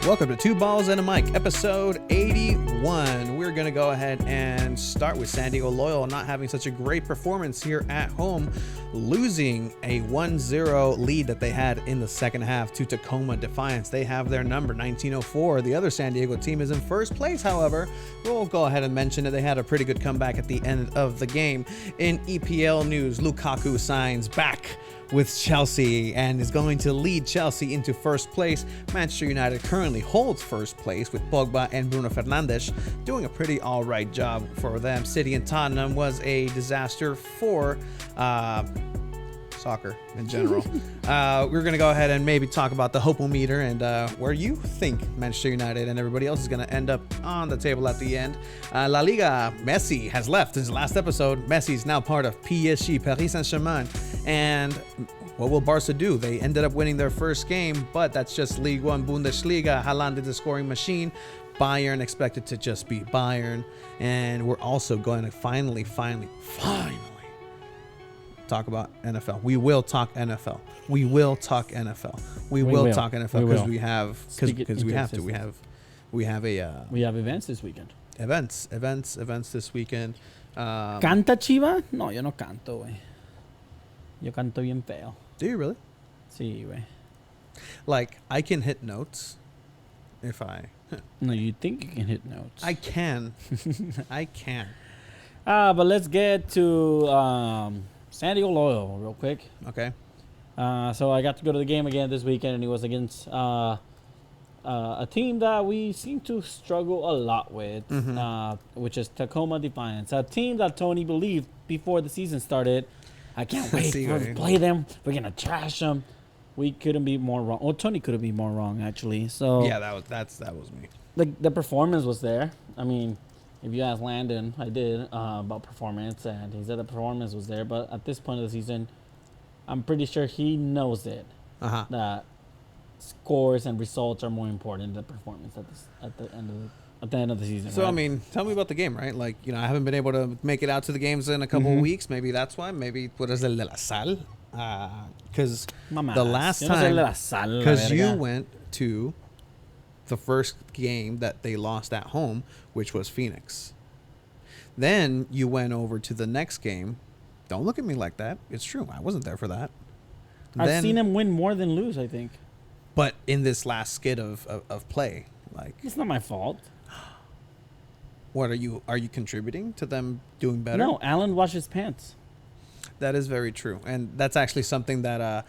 Welcome to Two Balls and a Mic, episode 81. We're going to go ahead and start with San Diego Loyal not having such a great performance here at home, losing a 1-0 lead that they had in the second half to Tacoma Defiance. They have their number, 1904. The other San Diego team is in first place, however. We'll go ahead and mention that they had a pretty good comeback at the end of the game. In EPL news, Lukaku signs back with Chelsea and is going to lead Chelsea into first place. Manchester United currently holds first place with Pogba and Bruno Fernandes doing a pretty all right job for them. City and Tottenham was a disaster for soccer in general. We're going to go ahead and maybe talk about the Hope-O-meter and where you think Manchester United and everybody else is going to end up on the table at the end. La Liga, Messi has left since the last episode. Messi's now part of PSG, Paris Saint-Germain. And what will Barca do? They ended up winning their first game, but that's just League One Bundesliga. Haaland is a scoring machine. Bayern expected to just be Bayern. And we're also going to finally talk about NFL. We will talk NFL. We will talk NFL. We will talk NFL because we have events this weekend. Events this weekend. ¿Canta Chiva? No, yo no canto, güey. Yo canto bien feo. Do you really? Sí, güey. Like, I can hit notes if I... No, you think you can hit notes. I can. I can. But let's get to San Diego Loyal real quick. Okay. So I got to go to the game again this weekend, and it was against a team that we seem to struggle a lot with, which is Tacoma Defiance. A team that Tony believed before the season started. I can't wait to play them. We're going to trash them. We couldn't be more wrong. Well, Tony couldn't be more wrong, actually. So yeah, that was me. The performance was there. I mean, if you ask Landon, I did, about performance, and he said the performance was there. But at this point of the season, I'm pretty sure he knows it. That scores and results are more important than performance at the end of the season. So, right? I mean, tell me about the game, right? Like, I haven't been able to make it out to the games in a couple of weeks. Maybe that's why. Maybe what is el de la sal? Because the last time, because you went to the first game that they lost at home, which was Phoenix. Then you went over to the next game. Don't look at me like that. It's true. I wasn't there for that. I've seen him win more than lose, I think. But in this last skid of play, like, it's not my fault. What are you contributing to them doing better? No, Alan washed his pants. That is very true, and that's actually something that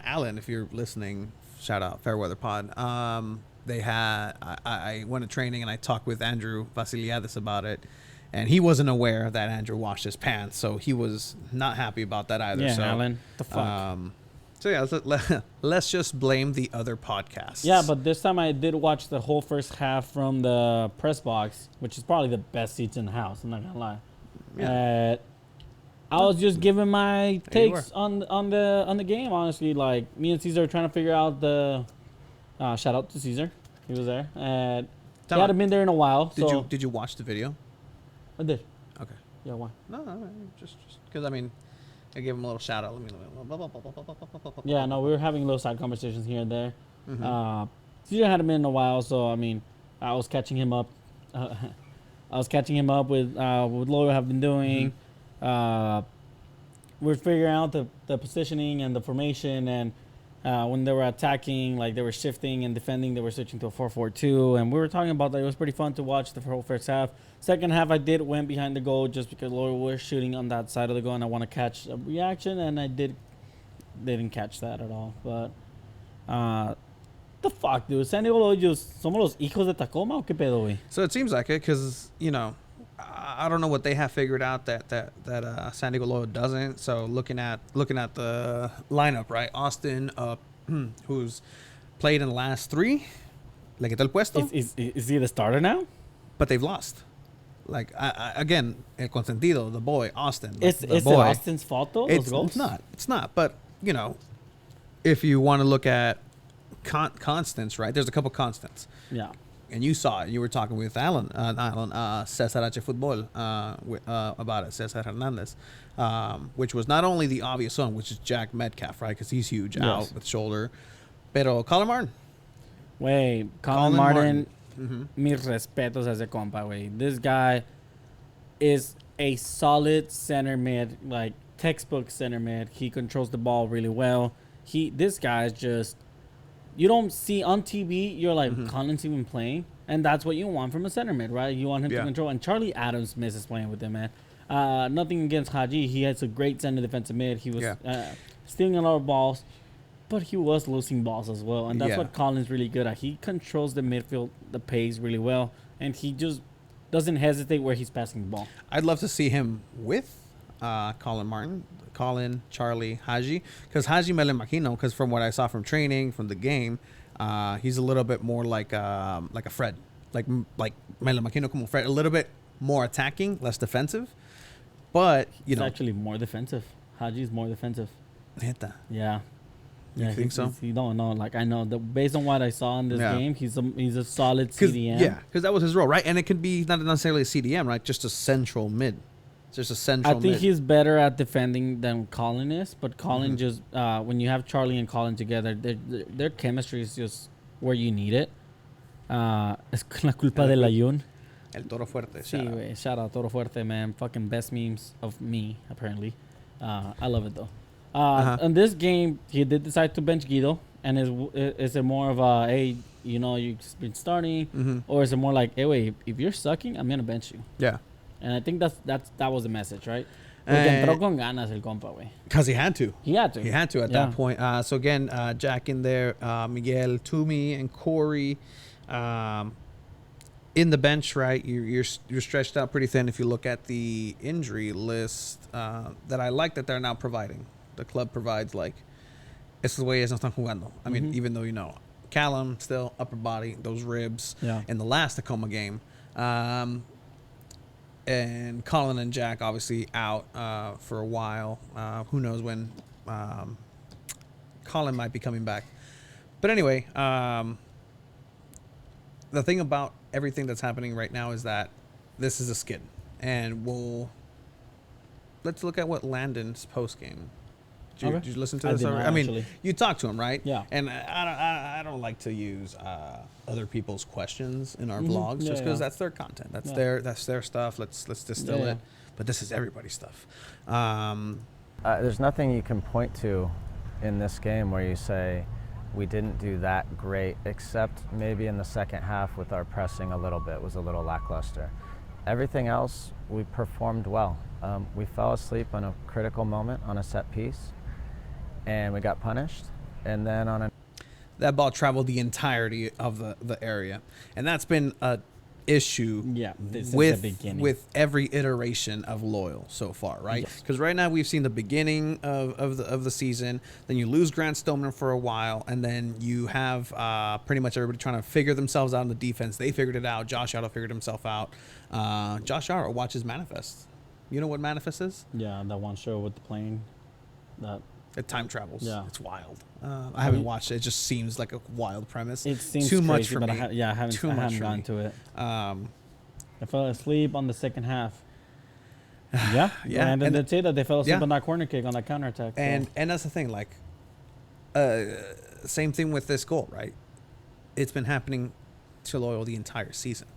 Alan, if you're listening, shout out Fairweather Pod. They had I went to training and I talked with Andrew Vasiliadis about it, and he wasn't aware that Andrew washed his pants, so he was not happy about that either. Yeah, so, Alan, the fuck. So yeah, let's just blame the other podcasts. Yeah, but this time I did watch the whole first half from the press box, which is probably the best seats in the house. I'm not gonna lie. Yeah. I was just giving my takes on the game. Honestly, like, me and Caesar are trying to figure out the. Shout out to Caesar, he was there, and he hadn't been there in a while. Did you watch the video? I did. Okay. Yeah, why? No, just because I gave him a little shout out. Yeah, no, we were having little side conversations here and there. Caesar hadn't been in a while, so I mean, I was catching him up. I was catching him up with what Loyal have been doing. We're figuring out the positioning and the formation, and when they were attacking, like, they were shifting and defending, they were switching to a 4-4-2, and we were talking about that. It was pretty fun to watch the whole first half. Second half, I went behind the goal just because Loyal was shooting on that side of the goal, and I want to catch a reaction, and I didn't catch that at all. But the fuck, dude, San Diego Loyal just somos los hijos de Tacoma, o qué pedo, güey? So it seems like it, because I don't know what they have figured out that San Diego Loyal doesn't. So looking at the lineup, right? Austin, who's played in the last 3, le quitó el puesto. Is he the starter now? But they've lost. Like, again, el consentido, the boy, Austin. Is it Austin's fault though? Those goals? It's not. But if you want to look at constants, right? There's a couple constants. Yeah. And you saw it. You were talking with Cesar H. Football about it, Cesar Hernandez, which was not only the obvious one, which is Jack Metcalf, right? Because he's huge, out with shoulder. Pero Colin Martin, Wait, Colin Martin. Mis respetos a ese compa, güey. This guy is a solid center mid, like textbook center mid. He controls the ball really well. This guy is just, you don't see on TV. You're like, Colin's even playing, and that's what you want from a center mid, right? You want him to control. And Charlie Adams misses playing with him, man. Nothing against Haji. He has a great center defensive mid. He was stealing a lot of balls, but he was losing balls as well, and that's what Colin's really good at. He controls the midfield, the pace really well, and he just doesn't hesitate where he's passing the ball. I'd love to see him with Colin Martin, Colin, Charlie, Haji, because Haji me lo imagino, because from what I saw from training, from the game, he's a little bit more like a Fred, like me lo imagino como Fred, a little bit more attacking, less defensive, but He's actually more defensive. Haji's more defensive. Neta. Yeah. You think so? You don't know. Like, I know that based on what I saw in this game, he's a solid CDM. Yeah, because that was his role, right? And it could be not necessarily a CDM, right? Just a central mid. Just a central mid. I think he's better at defending than Colin is, but Colin just when you have Charlie and Colin together, their chemistry is just where you need it. Es la culpa del ayun. El Toro Fuerte. Sí, güey. Shout out Toro Fuerte, man. Fucking best memes of me, apparently. I love it, though. In this game, he did decide to bench Guido. And is it more of a, hey, you've been starting? Or is it more like, hey, wait, if you're sucking, I'm going to bench you? Yeah. And I think that was the message, right? Entró con ganas el compa, güey. Because he had to. He had to at that point. So again, Jack in there, Miguel, Toomey, and Corey in the bench, right? You're stretched out pretty thin if you look at the injury list that I like that they're now providing. The club provides, like, estos güeyes no están jugando. I mean, even though, Callum still upper body, those ribs in the last Tacoma game. And Colin and Jack obviously out for a while. Who knows when Colin might be coming back. But anyway, the thing about everything that's happening right now is that this is a skid. And let's look at what Landon's post game. Did you listen to this? I mean, you talked to him, right? Yeah. And I don't like to use other people's questions in our vlogs just because that's their content. That's their stuff. Let's distill it. But this is everybody's stuff. There's nothing you can point to in this game where you say we didn't do that great, except maybe in the second half with our pressing a little bit was a little lackluster. Everything else, we performed well. We fell asleep on a critical moment on a set piece, and we got punished. And then that ball traveled the entirety of the area, and that's been a issue with every iteration of Loyal so far, right? Because right now we've seen the beginning of the season, then you lose Grant Stoneman for a while, and then you have pretty much everybody trying to figure themselves out in the defense. They figured it out. Josh Otto figured himself out. Josh Otto watches Manifest. You know what Manifest is? Yeah, that one show with the plane. It time travels. Yeah. It's wild. I haven't watched it. It just seems like a wild premise. It seems too crazy, much for but me. I haven't gotten to it. I fell asleep on the second half. Yeah. And then they say that they fell asleep on that corner kick, on that counterattack. And that's the thing. Like, same thing with this goal, right? It's been happening to Loyal the entire season.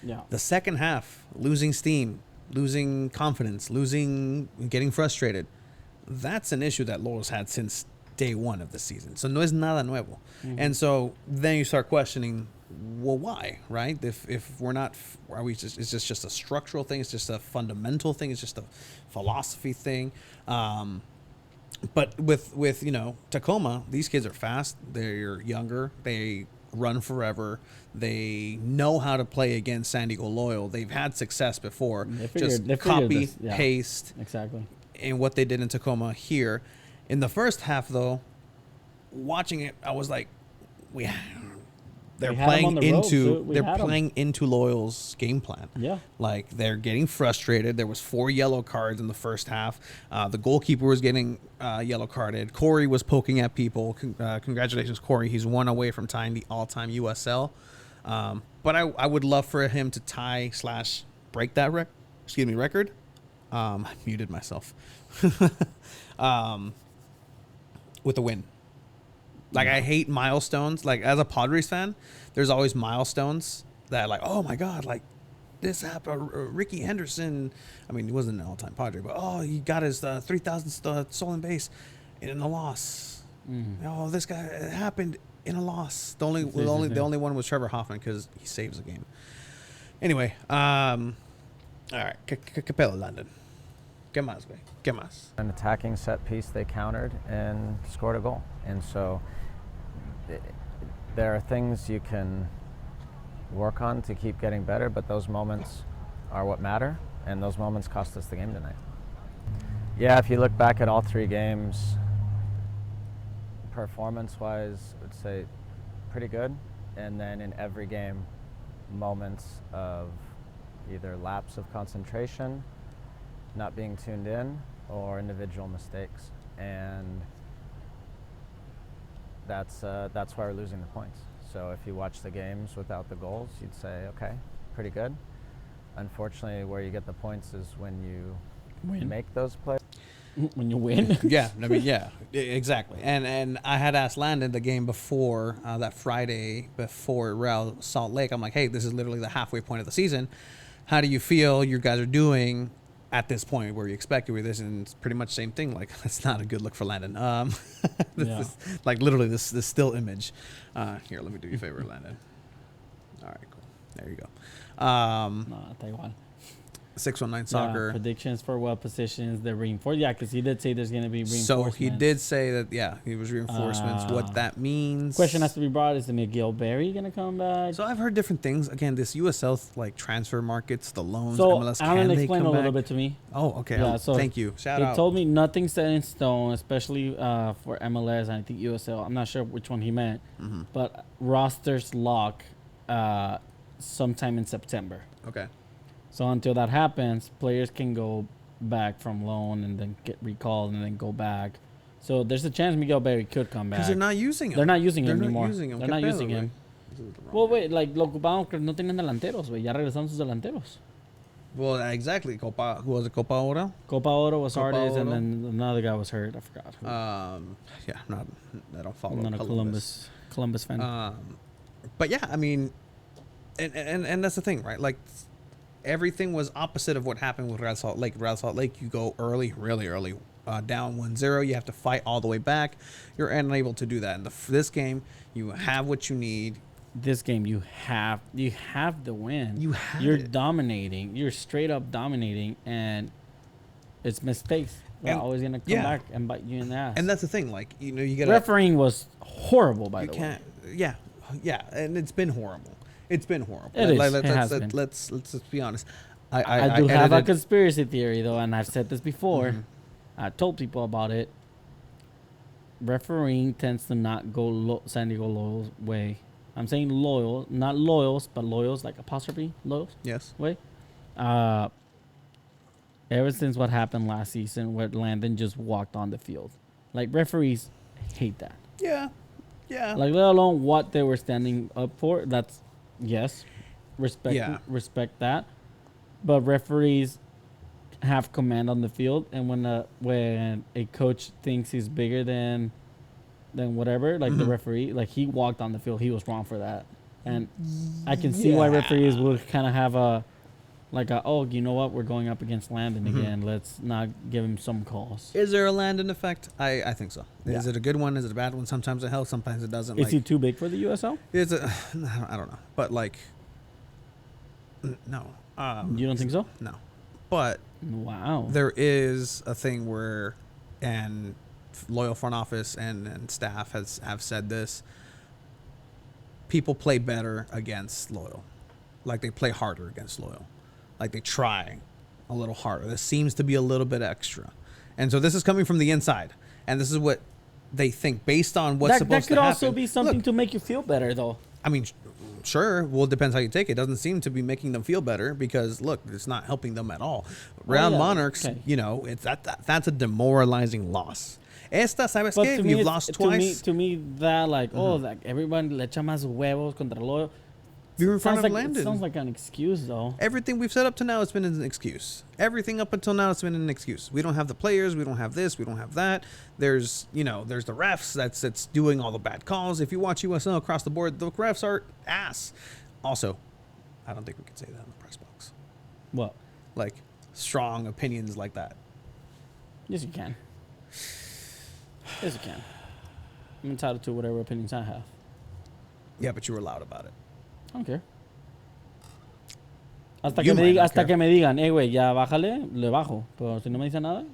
Yeah. The second half, losing steam, losing confidence, getting frustrated. That's an issue that Loyal's had since day one of the season. So no es nada nuevo. And so then you start questioning, well, why, right? If we're not, are we just, is this just a structural thing? It's just a fundamental thing. It's just a philosophy thing. But with Tacoma, these kids are fast. They're younger. They run forever. They know how to play against San Diego Loyal. They've had success before. Just copy, paste. Exactly. And what they did in Tacoma here. In the first half, though, watching it, I was like, they're playing into Loyal's game plan. Yeah. Like, they're getting frustrated. There was 4 yellow cards in the first half. The goalkeeper was getting yellow carded. Corey was poking at people. Congratulations, Corey. He's 1 away from tying the all-time USL. But I would love for him to tie/break that record. I muted myself. With a win. Like, I hate milestones. Like, as a Padres fan, there's always milestones that, like, oh, my God, like, this happened. Ricky Henderson, I mean, he wasn't an all-time Padre, but, oh, he got his 3,000th stolen base in a loss. Oh, this guy, it happened in a loss. The only one was Trevor Hoffman because he saves the game. Anyway, all right, Capella, London. ¿Qué más, güey? ¿Qué más? An attacking set piece, they countered and scored a goal. And so there are things you can work on to keep getting better, but those moments are what matter, and those moments cost us the game tonight. Yeah, if you look back at all 3 games, performance-wise, I'd say pretty good. And then in every game, moments of either lapse of concentration, not being tuned in, or individual mistakes. And that's why we're losing the points. So if you watch the games without the goals, you'd say, okay, pretty good. Unfortunately, where you get the points is when you make those plays. When you win. Yeah, I mean, yeah, exactly. And I had asked Landon the game before, that Friday before Real Salt Lake. I'm like, hey, this is literally the halfway point of the season. How do you feel you guys are doing at this point where you expected with this? And it's pretty much the same thing. Like, that's not a good look for Landon. Is, like, literally this still image. Here, let me do you a favor, Landon. All right, cool. There you go. Taiwan. 619 Soccer. Predictions for well positions. They're reinforced. Yeah, because he did say there's going to be reinforcements. So he did say that, yeah, he was reinforcements. What that means. Question has to be brought. Is the Miguel Berry going to come back? So I've heard different things. Again, this USL, like, transfer markets, the loans, so MLS, Alan can they explained come a little back? bit to me. Oh, okay. Yeah, so thank you. Shout out. He told me nothing set in stone, especially for MLS and I think USL. I'm not sure which one he meant, but rosters lock sometime in September. Okay. So until that happens, players can go back from loan and then get recalled and then go back. So there's a chance Miguel Berry could come back. Because they're not using him. They're not using him anymore. They're not using him. Well, wait, like, lo ocupaban que no tenían delanteros, güey. Ya regresaron sus delanteros. Well, exactly. Copa, who was it? Copa Oro? Copa Oro was Copa Artis, Oro. and then another guy was hurt. I forgot who. Yeah, I don't follow I'm not a Columbus fan. But yeah, I mean, and that's the thing, right? Like, everything was opposite of what happened with Real Salt Lake. Real Salt Lake, you go early, really early, down 1-0. You have to fight all the way back. You're unable to do that. In this game, you have what you need. This game, you have the win. You're dominating. You're straight up dominating, and it's mistakes. They're always gonna come back and bite you in the ass. And that's the thing, like, you know, you get refereeing was horrible. By the way, yeah, and it's been horrible. It is. Let's be honest. I do have a conspiracy theory though, and I've said this before. I told people about it. Refereeing tends to not go San Diego Loyal's way. I'm saying loyal, not loyals, but loyals like apostrophe loyals. Yes. Way. Ever since what happened last season, where Landon just walked on the field, like, referees hate that. Yeah. Like, let alone what they were standing up for. That's respect that. But referees have command on the field, and when a coach thinks he's bigger than whatever, like the referee, like, he walked on the field, he was wrong for that. And I can see why referees would kind of have oh, you know what, we're going up against Landon again, let's not give him some calls. Is there a Landon effect? I think so. Is it a good one? Is it a bad one? Sometimes it helps, sometimes it doesn't. Is he too big for the USL? I don't know, but, like, no. You don't think so? No, but wow, there is a thing where, and loyal front office and staff have said this. People play better against loyal, like, they play harder against loyal, like, they try a little harder. This seems to be a little bit extra, and so this is coming from the inside, and this is what they think based on what's supposed to happen. That could also be something to make you feel better, though. I mean, sure. Well, it depends how you take it. It doesn't seem to be making them feel better because, look, it's not helping them at all. Round Monarchs, you know, it's that's a demoralizing loss. Esta, ¿sabes qué? You've lost twice. To me, that, like, like, everyone le echa más huevos contra Loyal. You're in front of It Landon. sounds like an excuse, though. Everything we've set up to now has been an excuse. Everything up until now has been an excuse. We don't have the players. We don't have this. We don't have that. There's the refs that's doing all the bad calls. If you watch USL across the board, the refs are ass. Also, I don't think we can say that in the press box. What? Like, strong opinions like that. Yes, you can. Yes, you can. I'm entitled to whatever opinions I have. Yeah, but you were loud about it. I don't care. Hasta You might not care. que me digan, güey, ya bájale, le bajo. Pero si no me dicen nada.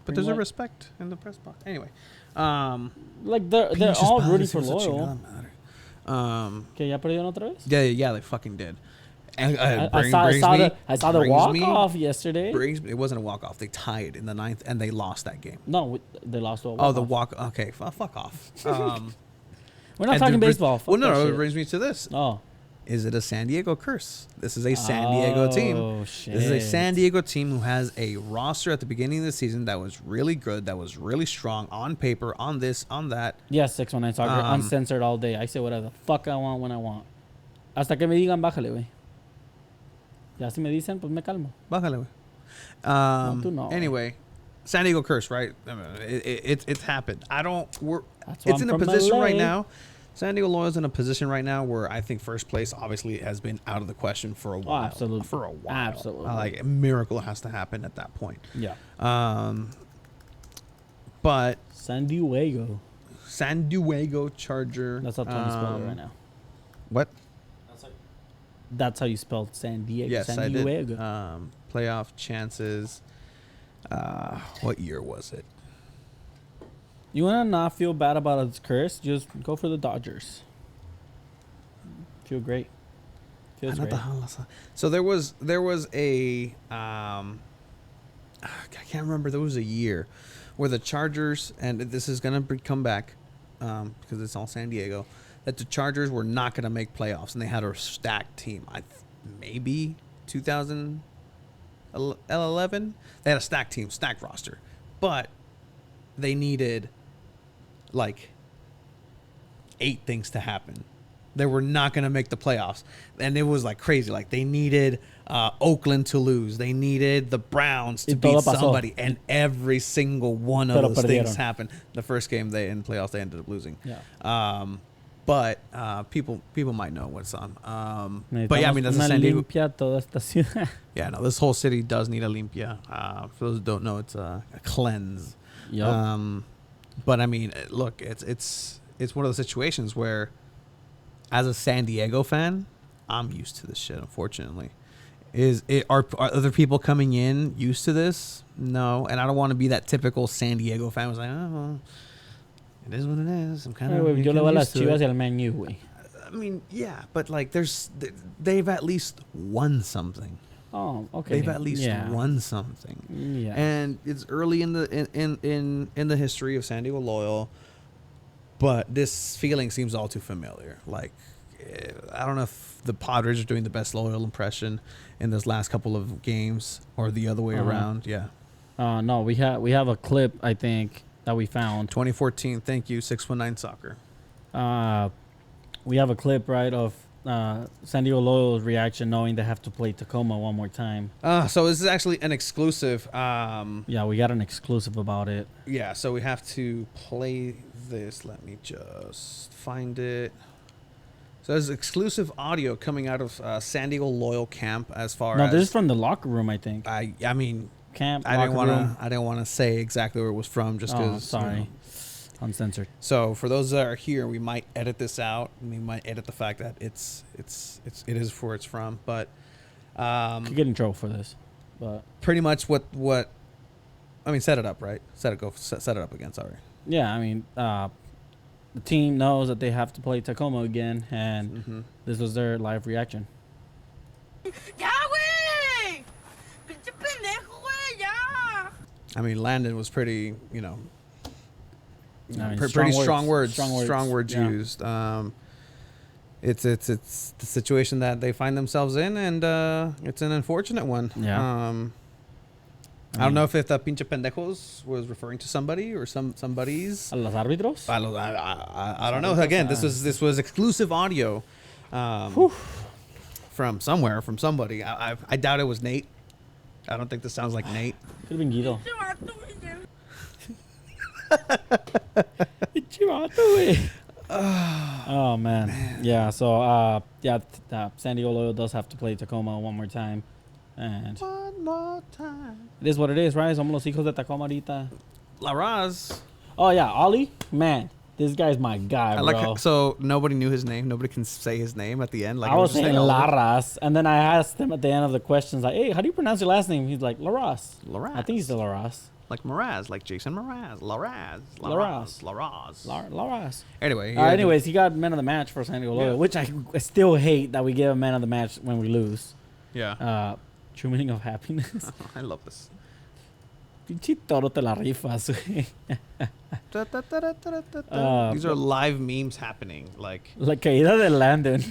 But there's a respect in the press box. Anyway. Like, they're all rooting for Loyal. Que ya perdieron otra vez? Yeah, they fucking did. And I saw the walk-off yesterday. It wasn't a walk-off. They tied in the 9th, and they lost that game. No, they lost to a walk-off. Oh, the walk. Okay, fuck off. We're not talking baseball. Fuck Well, no, that it shit. brings me to this. Oh. Is it a San Diego curse? This is a San Diego team. Oh, shit. This is a San Diego team who has a roster at the beginning of the season that was really good, that was really strong on paper, on this, on that. Yes, 619 Soccer, uncensored all day. I say whatever the fuck I want when I want. Hasta que me digan, bájale, güey. Ya si me dicen, pues me calmo. Bájale, güey. No, tú no. Anyway, San Diego curse, right? I mean, it's happened. That's why It's I'm in a from position LA. right now. San Diego Loyal's in a position right now where I think first place obviously has been out of the question for a while. Absolutely. For a while. Absolutely. Like a miracle has to happen at that point. Yeah. But San Diego. San Diego Charger. That's how Tony spelled it right now. What? That's how you spelled San Diego. Yes, San I Diego. did. Playoff chances. What year was it? You want to not feel bad about its curse? Just go for the Dodgers. Feel great. Feels great. So there was a I can't remember. There was a year where the Chargers, and this is gonna come back because it's all San Diego, that the Chargers were not gonna make playoffs, and they had a stacked team. Maybe 2011. They had a stacked team, stacked roster, but they needed like 8 things to happen. They were not going to make the playoffs, and it was like crazy. Like they needed Oakland to lose, they needed the Browns to beat somebody, and every single one of those things happened. The first game in playoffs they ended up losing. Yeah. But people might know what's on. But yeah, I mean that's a San Diego. Toda esta ciudad. Yeah, no, this whole city does need a limpia. For those who don't know, it's a cleanse. Yep. But I mean, look, it's one of those situations where, as a San Diego fan, I'm used to this shit. Unfortunately, are other people coming in used to this? No, and I don't want to be that typical San Diego fan who's like, oh, well, it is what it is. I'm kind of. Yo le voy a las Chivas y al Man U, güey. I mean, yeah, but like, they've at least won something. Oh, okay. They've at least won something. Yeah. And it's early in the in the history of San Diego Loyal, but this feeling seems all too familiar. Like, I don't know if the Padres are doing the best Loyal impression in this last couple of games or the other way around. Yeah. No, we have a clip, I think, that we found. 2014. Thank you, 619 Soccer. We have a clip, right, of San Diego Loyal's reaction knowing they have to play Tacoma one more time. So this is actually an exclusive. Yeah, we got an exclusive about it. Yeah, so we have to play this. Let me just find it. So there's exclusive audio coming out of San Diego Loyal camp as far as... No, this is from the locker room, I think. I mean... Camp, I didn't room. want to say exactly where it was from just because... sorry. You know. Uncensored. So for those that are here, we might edit this out. We might edit the fact that it is where it's from, but could get in trouble for this, but pretty much what I mean, set it up, right? Set it up again. Sorry. Yeah, I mean, the team knows that they have to play Tacoma again, and this was their live reaction. ¡Ya, güey! ¡Pinche pendejo, güey! ¡Ya! I mean, Landon was pretty, I mean, pretty strong words yeah. used. It's the situation that they find themselves in, and it's an unfortunate one. Yeah. I don't know if the pinche pendejos was referring to somebody or somebody's. ¿A los árbitros? I don't know. Again, this was exclusive audio. from somewhere, from somebody. I doubt it was Nate. I don't think this sounds like Nate. Could have been Guido. Oh man. Yeah. So San Diego Loyal does have to play Tacoma one more time, and One more time. it is what it is, right? Somos los hijos de Tacoma ahorita. La Raz. Oh yeah, Ollie, man, this guy's my guy, I bro. like how, so nobody knew his name. Nobody can say his name at the end. Like I was just saying say Oliver. Larras, and then I asked him at the end of the questions, like, "Hey, how do you pronounce your last name?" He's like Larras. Laraz. I think he's the Larras. Like Mraz, like Jason Mraz. Laraz. Laraz. Laraz. Larras. Anyway. Anyways, he got man of the match for San Diego Loyal, Yeah. which I still hate that we give a man of the match when we lose. Yeah. True meaning of happiness. I love this. Pinche toro te la rifas, güey. These are live memes happening. Like La caída de Landon.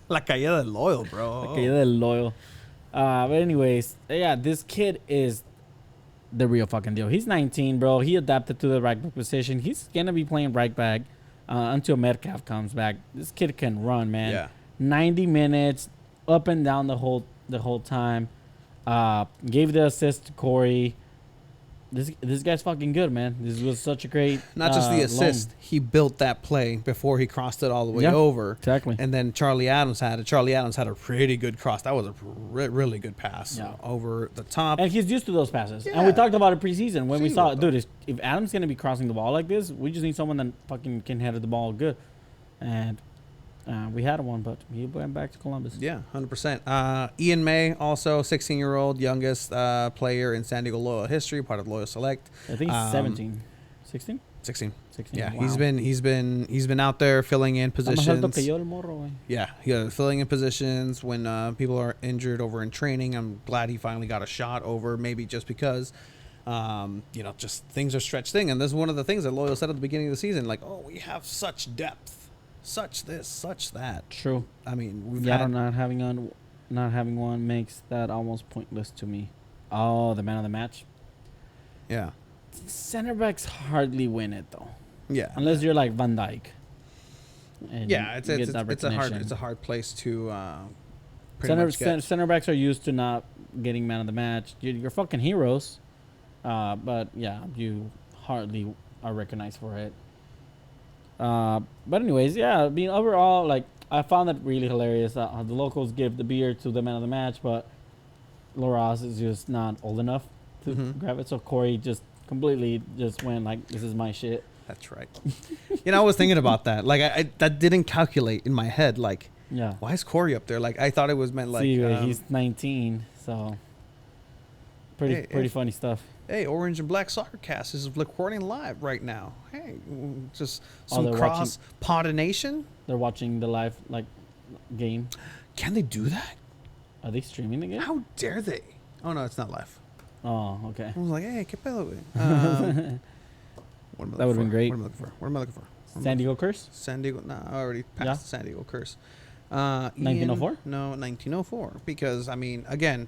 La Caída del Loyal, bro. La caída del Loyal. But anyways, yeah, this kid is the real fucking deal. He's 19, bro. He adapted to the right back position. He's gonna be playing right back until Metcalf comes back. This kid can run, man. Yeah. 90 minutes, up and down the whole time. Gave the assist to Corey. This guy's fucking good, man. This was such a great. Not just the assist. loan. He built that play before he crossed it all the way Yeah, over. Exactly. And then Charlie Adams had it. Charlie Adams had a pretty good cross. That was a really good pass Yeah. over the top. And he's used to those passes. And Yeah. we talked about it preseason when we See saw what it. Dude, if Adam's going to be crossing the ball like this, we just need someone that fucking can head the ball good. And we had one, but he went back to Columbus. Yeah, 100%. Ian May, also 16-year-old, youngest player in San Diego Loyal history, part of Loyal Select. I think he's 17. 16? 16. 16. Yeah, Wow. he's been out there filling in Está más alto que positions. yo, el morro, güey. Yeah, filling in positions when people are injured over in training. I'm glad he finally got a shot over, maybe just because, just things are stretched thin. And this is one of the things that Loyal said at the beginning of the season, like, oh, we have such depth, such this, such that. True. I mean, we've Yeah, had not having one makes that almost pointless to me. Oh, the man of the match. yeah, Center backs hardly win it though, yeah. unless you're like Van Dijk. And Yeah, you it's get it's, that it's a hard recognition. place to pretty much get. Center backs are used to not getting man of the match. You're fucking heroes, but yeah, you hardly are recognized for it. But anyways, yeah, I mean, overall, like, I found it really hilarious that the locals give the beer to the man of the match, but Loras is just not old enough to Mhm. grab it. So Corey just completely just went like, "This is my shit." That's right. I was thinking about that. Like, I that didn't calculate in my head. Like, Yeah. why is Corey up there? Like, I thought it was meant like. See, he's 19, so pretty Hey, funny stuff. Hey, Orange and Black Soccer Cast is recording live right now. Hey, just some they're cross pollination. They're watching the live game. Can they do that? Are they streaming the game? How dare they? Oh no, it's not live. Oh, okay. I was like, hey, ¿qué pedo, güey? What am I That would've looking been for? great. What am I looking for? What am I looking for? San Diego Curse. San Diego. No, I already passed Yeah? the San Diego curse. 1904? No, 1904. Because, I mean, again,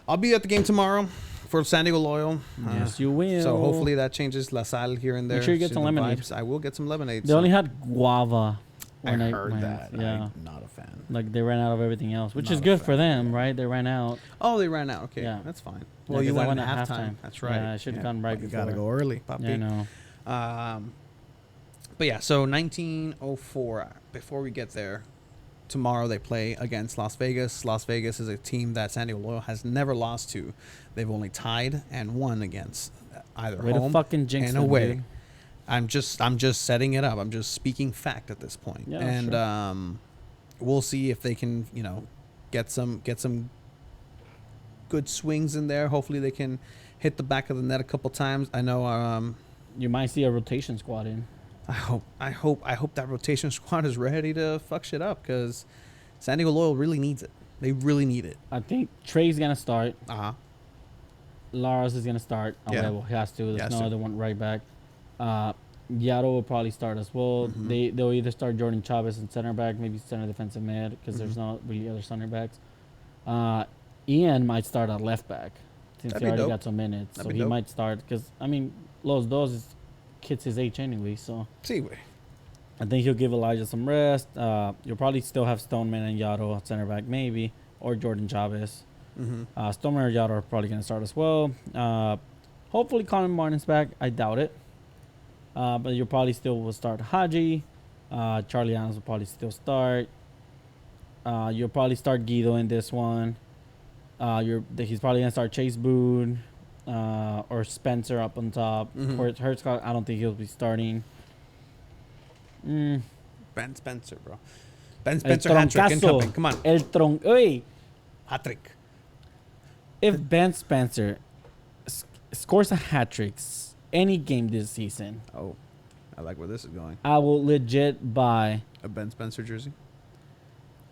I'll be at the game tomorrow for San Diego Loyal. Yes, you will. So hopefully that changes La Salle here and there. Make sure you get some the lemonade. vibes. I will get some lemonade. They only had guava. I when heard went. that. Yeah. I'm not a fan. Like they ran out of everything else, which Not is a good for fan, them, yeah. right? They ran out. Oh, they ran out. Okay, Yeah. that's fine. Yeah, Well, you 'cause I went at went at halftime. halftime. That's right. Yeah, I should've gone right You gotta before. go early, puppy. Yeah, I know. But yeah, so 1904. Before we get there, tomorrow they play against Las Vegas. Las Vegas is a team that San Diego Loyal has never lost to. They've only tied and won against either Way to home fucking jinx and them, away. dude. I'm just setting it up. I'm just speaking fact at this point. Yeah, and sure. We'll see if they can, get some good swings in there. Hopefully they can hit the back of the net a couple times. I know You might see a rotation squad in. I hope that rotation squad is ready to fuck shit up because San Diego Loyal really needs it. They really need it. I think Trey's gonna start. Uh-huh. Lars is gonna start. Oh, Yeah. well, he has to. There's Has no to. other one right back. Yato will probably start as well. Mhm. They'll either start Jordan Chavez in center back, maybe center defensive mid, because there's Mhm. not really other center backs. Ian might start at left back since That'd he be already dope. got some minutes, That'd so be he dope. might start. Because I mean, Los Dos is kids his age anyway, so. See, way. I think he'll give Elijah some rest. You'll probably still have Stoneman and Yato at center back, maybe, or Jordan Chavez. Stoneman or Yato are probably going to start as well. Hopefully, Colin Martin's back. I doubt it. But you'll probably still will start Haji. Charlie Adams will probably still start. You'll probably start Guido in this one. He's probably going to start Chase Boone or Spencer up on top. Or Hertzcock, I don't think he'll be starting. Ben Spencer, bro. Ben Spencer hat-trick incoming. Come on. Oi. Hat-trick. If Ben Spencer scores a hat-trick any game this season, Oh, I like where this is going. I will legit buy. A Ben Spencer jersey?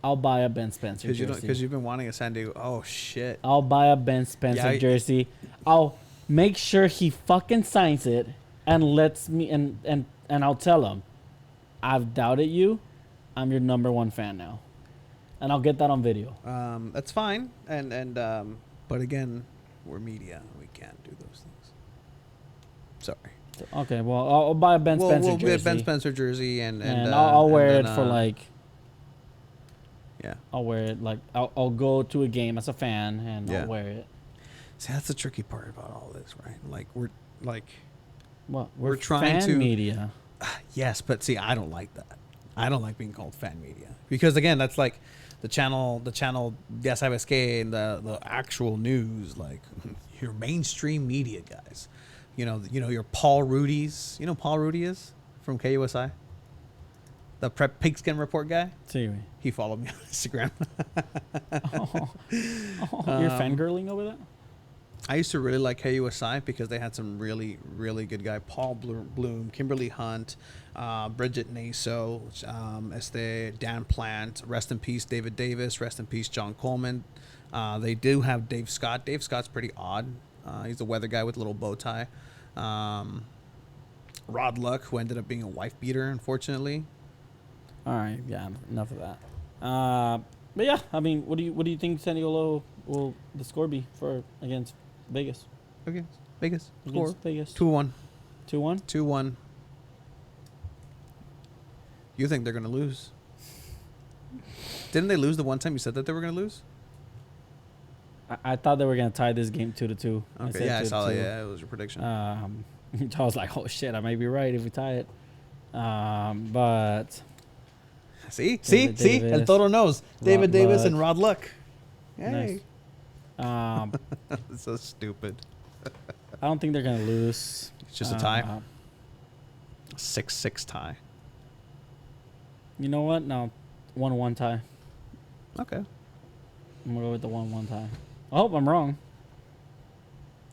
I'll buy a Ben Spencer jersey. Because you've been wanting a San Diego. Oh, shit. I'll buy a Ben Spencer jersey. I'll make sure he fucking signs it and lets me and I'll tell him, I've doubted you. I'm your #1 fan now, and I'll get that on video. That's fine. But again, we're media. We can't do those things. Sorry. Okay, well, I'll buy a Ben Spencer we'll jersey. get Ben Spencer jersey and I'll wear it for like. Yeah. I'll wear it like I'll go to a game as a fan and Yeah. I'll wear it. See, that's the tricky part about all this, right? Like we're We're trying fan to media. Yes, but see, I don't like that. I don't like being called fan media because again, that's like the channel. Yes, IBSK and the actual news, like your mainstream media guys. You know your Paul Rudy's. You know who Paul Rudy is from KUSI. The Prep Pigskin Report guy. See, He followed me on Instagram. you're fangirling over that? I used to really like KUSI because they had some really, really good guy. Paul Bloom, Kimberly Hunt, Bridget Naso, Dan Plant, rest in peace, David Davis, rest in peace, John Coleman. They do have Dave Scott. Dave Scott's pretty odd. He's a weather guy with a little bow tie. Rod Luck, who ended up being a wife beater, unfortunately. All right, yeah, enough of that. But yeah, I mean, what do you think San Diego will the score be for against Vegas? Okay, Vegas score Against Vegas 2-1. 2-1. 2-1. You think they're gonna lose? Didn't they lose the one time you said that they were gonna lose? I thought they were gonna tie this game 2-2. Okay, yeah, I saw that. Yeah, it was your prediction. I was like, oh shit, I might be right if we tie it. But See, Davis. El Toro knows. David Rod Davis Luck. and Rod Luck. Hey. nice. It's so stupid. I don't think they're gonna lose. It's just a tie. 6-6 tie. You know what? No, 1-1 tie. Okay. I'm gonna go with the 1-1 tie. I hope I'm wrong.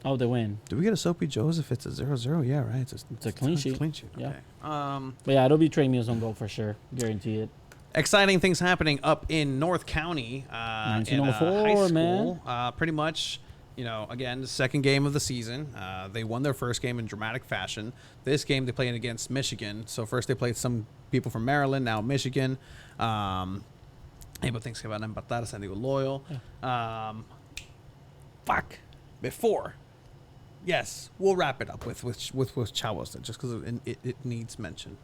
I hope they win. Do we get a Soapy Joe's if it's a 0-0? Yeah, right. It's a clean sheet. Clean sheet. Yeah. Okay. But yeah, it'll be Trey Mills on goal for sure. Guarantee it. Exciting things happening up in North County. 1904, in high school. man. Pretty much, again, the second game of the season. They won their first game in dramatic fashion. This game, they played against Michigan. So first they played some people from Maryland, now Michigan. Pero things que van a empatar San Diego Loyal. Before. Yes, we'll wrap it up with Chavos just because it needs mention.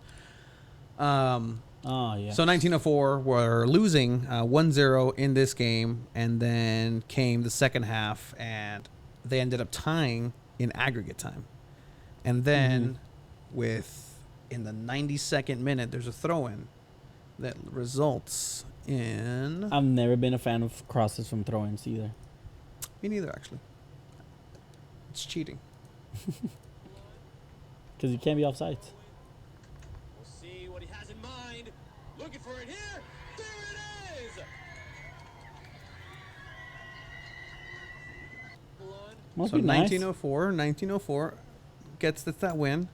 Oh, yeah. So 1904 were losing 1-0 in this game, and then came the second half, and they ended up tying in aggregate time. And then in the 92nd minute, there's a throw-in that results in... I've never been a fan of crosses from throw-ins either. Me neither, actually. It's cheating. Because you can't be offsides. We'll see what he has in mind. Looking for it here. There it is. Must So be nice. 1904 gets that win.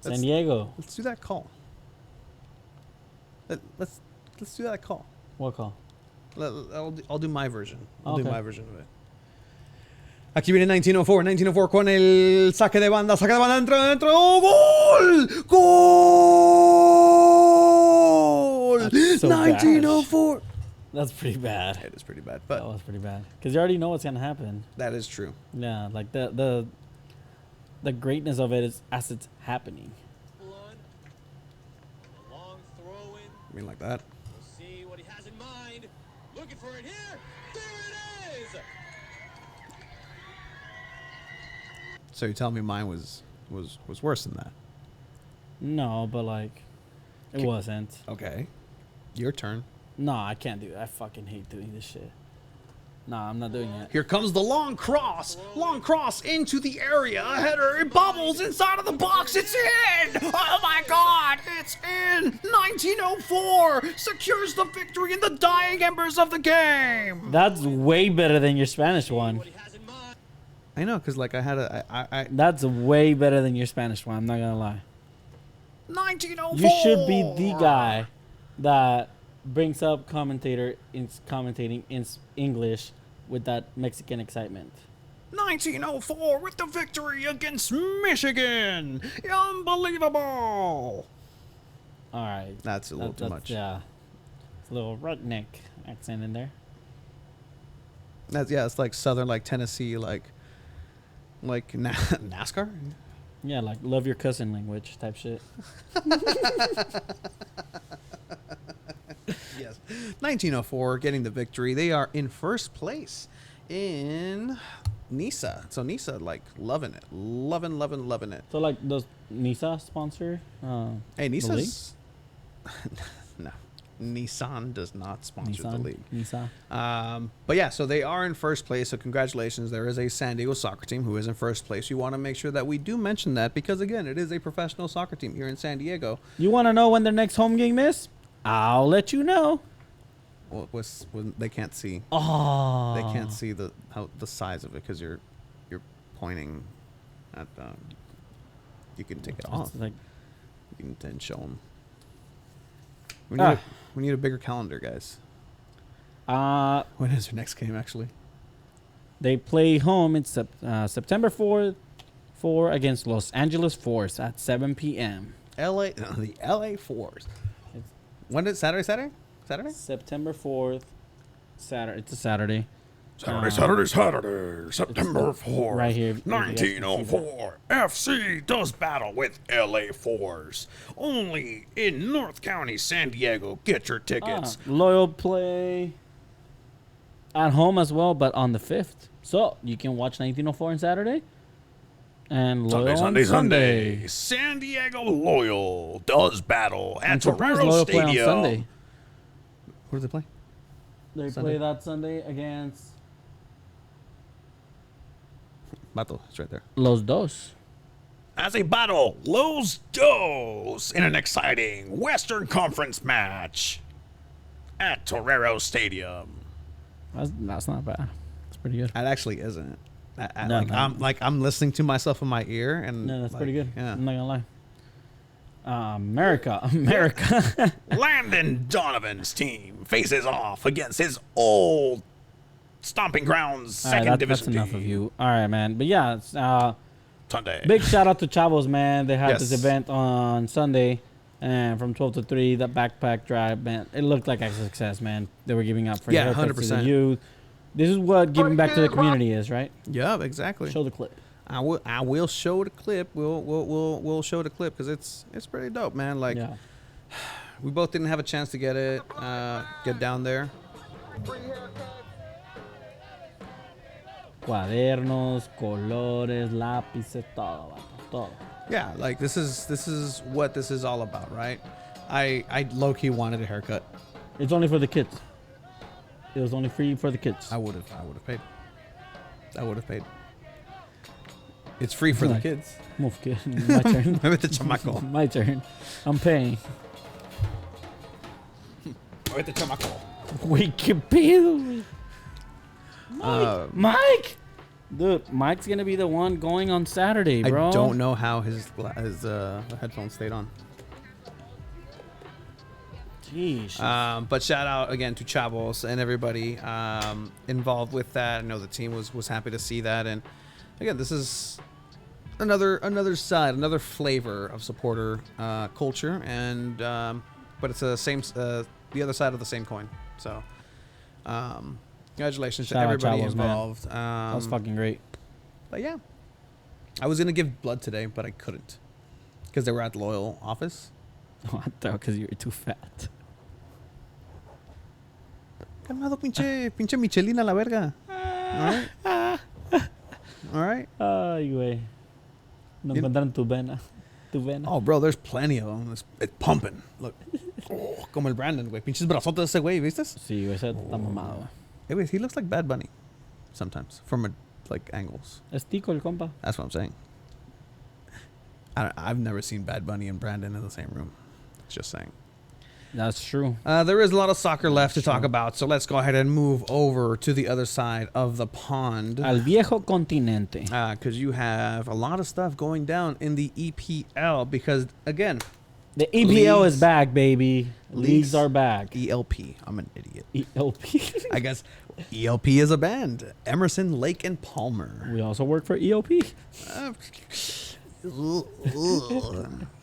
San Diego. Let's do that call. Let's do that call. What call? I'll do my version. I'll do Okay. my version of it. Aquí viene 1904 con el saque de banda, dentro, ¡gol! ¡Gol! That's so 1904. That's pretty bad. It is pretty bad, That but was pretty bad. Because you already know what's gonna happen. that is true. Yeah, like the greatness of it is as it's happening. I mean, like that. We'll see what he has in mind. Looking for it here. There it is. So you're telling me mine was worse than that? No, but like, it wasn't. Okay. Your turn. No, I can't do it. I fucking hate doing this shit. No, I'm not doing it. Here comes the long cross. Long cross into the area. A header. It bubbles inside of the box. It's in. Oh my God. It's in. 1904 secures the victory in the dying embers of the game. That's way better than your Spanish one. What he has in mind. I know, because like I had a... That's way better than your Spanish one. I'm not gonna lie. 1904. You should be the guy that brings up commentating in English with that Mexican excitement. 1904 with the victory against Michigan. Unbelievable. All right. That's a little too much. Yeah. It's a little redneck accent in there. That's, yeah, it's like Southern, like Tennessee, like NASCAR. Yeah, like love your cousin language type shit. Yes. 1904 getting the victory. They are in first place in Nisa. So Nisa, like, loving it. Loving it. So like, does Nisa sponsor? Hey, the Nisa's... No. Nissan does not sponsor the league. Nisa. But yeah, so they are in first place. So congratulations. There is a San Diego soccer team who is in first place. You want to make sure that we do mention that because, again, it is a professional soccer team here in San Diego. You want to know when their next home game is? I'll let you know. Well, when they can't see. Oh. They can't see the size of it because you're pointing at the. You can take it off. Like, You can then show them. We need a bigger calendar, guys. When is your next game, actually? they play home in September 4th against Los Angeles Force at 7 p.m. The LA Force. When is Saturday? September 4th, Saturday. It's a Saturday. Saturday, September 4th. Right here. 1904. FC does battle with LA Force. Only in North County, San Diego. Get your tickets. Loyal play at home as well, but on the 5th. So you can watch 1904 on Saturday. And Loyal on Sunday. San Diego Loyal does battle at I'm surprised Torrero Loyal play on Stadium. Sunday. Where do they play? They Sunday. play that Sunday against Bato, it's right there. Los Dos. As a battle, Los Dos in an exciting Western Conference match at Torrero Stadium. That's not bad. It's pretty good. That actually isn't. No, I'm listening to myself in my ear, and No, that's pretty good. Yeah. I'm not gonna lie. America. Landon Donovan's team faces off against his old stomping grounds, All right, second division that's enough team. of you. All right, man. But yeah, it's, Sunday. big shout out to Chavos, man. They had Yes. this event on Sunday, and from 12 to 3, that backpack drive, man, it looked like a success, man. They were giving out free Yeah, haircuts to the 100%. youth. This is what giving back to the community is, right? Yeah, exactly. Show the clip. I will show the clip. We'll show the clip because it's pretty dope, man. Like Yeah. we both didn't have a chance to get down there. Cuadernos, colores, lápices, todo, vato, todo. Yeah, like this is what this is all about, right? I low key wanted a haircut. It's only for the kids. It was only free for the kids. I would have paid. It's free for the Like- kids. Move, kid. My turn. Vete, chamaco. My turn. I'm paying. Vete, chamaco. Wait, ¿qué pedo? Mike! Dude, Mike's gonna be the one going on Saturday, bro. I don't know how his headphones stayed on. Jeez. But shout out again to Chavos and everybody involved with that. I know the team was happy to see that, and again, this is another side, another flavor of supporter culture, and but it's the other side of the same coin. So, congratulations Shout to out everybody Chavos, man. involved. That was fucking great. But yeah, I was gonna give blood today, but I couldn't because they were at the Loyal office. Oh, I thought because you were too fat. Calmado, pinche Michelin a la verga. All right. Ay, güey. No You- encuentran tu vena. Tu vena. Oh, bro, there's plenty of them. It's pumping. Look. Oh, como el Brandon, güey. Pinches brazotes de ese güey, ¿viste? Sí, güey, ese está mamado, güey. Hey, wait, he looks like Bad Bunny sometimes from like angles. Es tico el compa. That's what I'm saying. I've never seen Bad Bunny and Brandon in the same room. Just saying. That's true. There is a lot of soccer left to talk about, so let's go ahead and move over to the other side of the pond. Al viejo continente. Because you have a lot of stuff going down in the EPL. Because again, The EPL Leagues. is back, baby. Leagues are back. ELP. I'm an idiot. ELP. I guess ELP is a band. Emerson, Lake, and Palmer. We also work for ELP.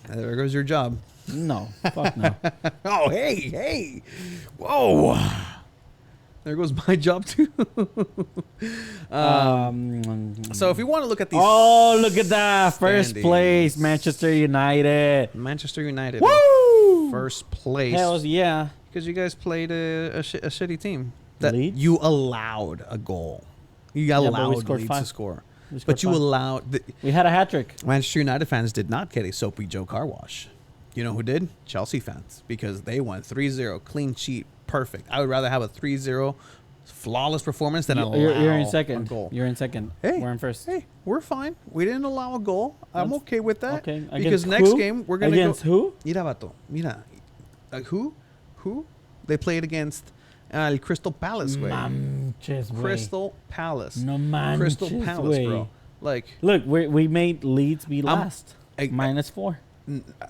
There goes your job. No, fuck no. Oh, hey. Whoa. There goes my job, too. So if you want to look at these... Oh, look at that. First standings. place, Manchester United. Manchester United. Woo! First place. Hells yeah. Because you guys played a shitty team. That Leeds? you allowed a goal. You but we allowed scored Leeds to 5. score. We scored But you 5. allowed... We had a hat trick. Manchester United fans did not get a soapy Joe car wash. You know who did? Chelsea fans. Because they won 3-0. Clean sheet. Perfect. I would rather have a 3-0 flawless performance than You're in a second. goal. You're in second. Hey, We're in first. Hey, we're fine. We didn't allow a goal. I'm That's- okay with that. Okay. Because Against next who? game, we're going to go... Against who? Mira, vato. Mira. Who? They played against el Crystal Palace, güey. Manches, güey. Crystal Palace. No manches, Crystal Palace, güey. bro. Like, Look, we made Leeds be last. -4.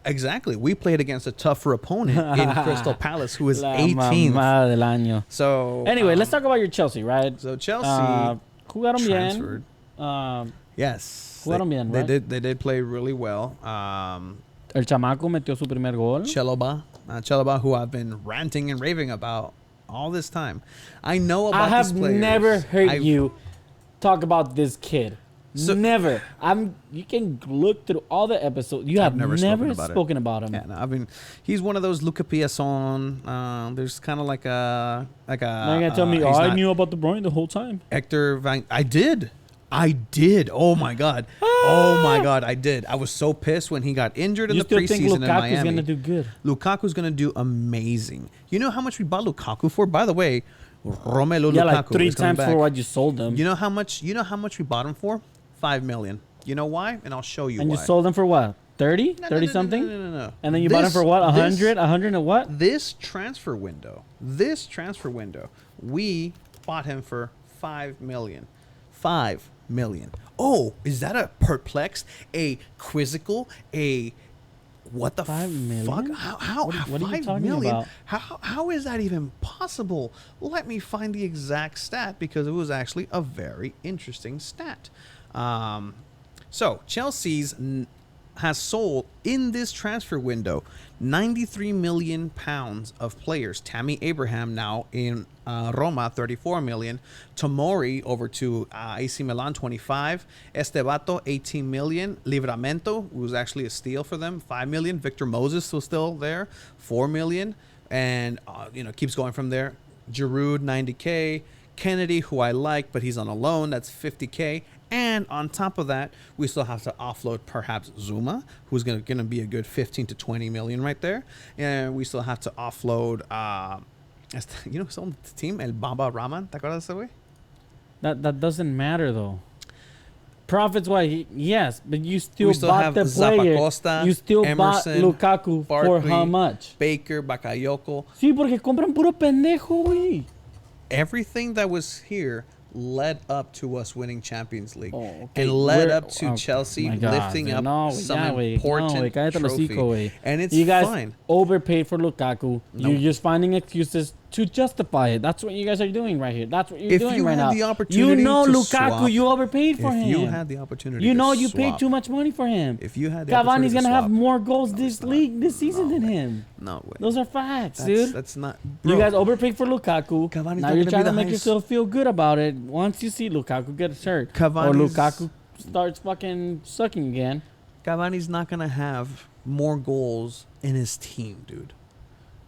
exactly. We played against a tougher opponent in Crystal Palace, who is La 18th. mamá del año. So, Anyway, let's talk about your Chelsea, right? So Chelsea Jugaron transferred. bien. Yes, Jugaron bien, right? They did play really well. El chamaco metió su primer gol. Chalobah, who I've been ranting and raving about all this time. I know about I have these players. never heard you talk about this kid. So- Never. You can look through all the episodes. You have never never spoken about it. spoken about him. Yeah, no, I mean, he's one of those Luca Piasson. There's kind of like a Now you're gonna tell me, he's I not knew about De Bruyne the whole time. Hector Van. I did. Oh my god. Oh my god. I did. I was so pissed when he got injured in You the still think preseason in Lukaku's Miami. gonna do good? Lukaku's gonna do amazing. You know how much we bought Lukaku for? By the way, Romelu Yeah, Lukaku like 3 is coming times back. for what you sold him. You know how much? You know how much we bought him for? 5 million. You know why? And I'll show you and why. you sold him for what? 30? No, 30 no, something? No. And then you bought him for what? 100? 100 and what? This transfer window, we bought him for 5 million. 5 million. Oh, is that a perplexed, a quizzical, a what the 5 million? fuck? How What are you 5 talking million? about? How is that even possible? Let me find the exact stat because it was actually a very interesting stat. So Chelsea's has sold in this transfer window 93 million pounds of players. Tammy Abraham now in Roma, 34 million. Tomori over to AC Milan, 25. Estebato, 18 million. Livramento, who was actually a steal for them, 5 million. Victor Moses was still there, 4 million. And, keeps going from there. Giroud, 90K. Kennedy, who I like, but he's on a loan, that's 50K. And on top of that, we still have to offload perhaps Zuma, who's going to be a good 15 to 20 million right there. And we still have to offload, who's on the team? El Baba Rahman. ¿Te acuerdas de ese güey? That doesn't matter, though. Profits wise, yes, but you still, We still bought have the player. Zappacosta, You still Emerson, bought Lukaku for Barkley, how much? Baker, Bakayoko. Sí, porque compran puro pendejo, güey. Everything that was here led up to us winning Champions League. Oh, okay. And led We're- up to oh, Chelsea my God, lifting dude. up No, some yeah, güey. important No, güey, cállate el trophy. hocico, güey. And it's you guys fine. overpaid for Lukaku. No. You're just finding excuses to justify it. That's what you guys are doing right here. That's what you're If doing you right had now. the opportunity you know to Lukaku, swap- you overpaid for If him. you had the opportunity you to know you swap, paid too much money for him. If you had the Cavani's opportunity gonna to have swap, more goals No, this it's not. league this season No than way. him. No way. Those are facts, dude. That's not. You Bro, guys overpaid for Lukaku. Cavani's now not you're gonna be trying the to make highest- yourself feel good about it. Once you see Lukaku get hurt, or Cavani's- Lukaku starts fucking sucking again. Cavani's not gonna have more goals in his team, dude.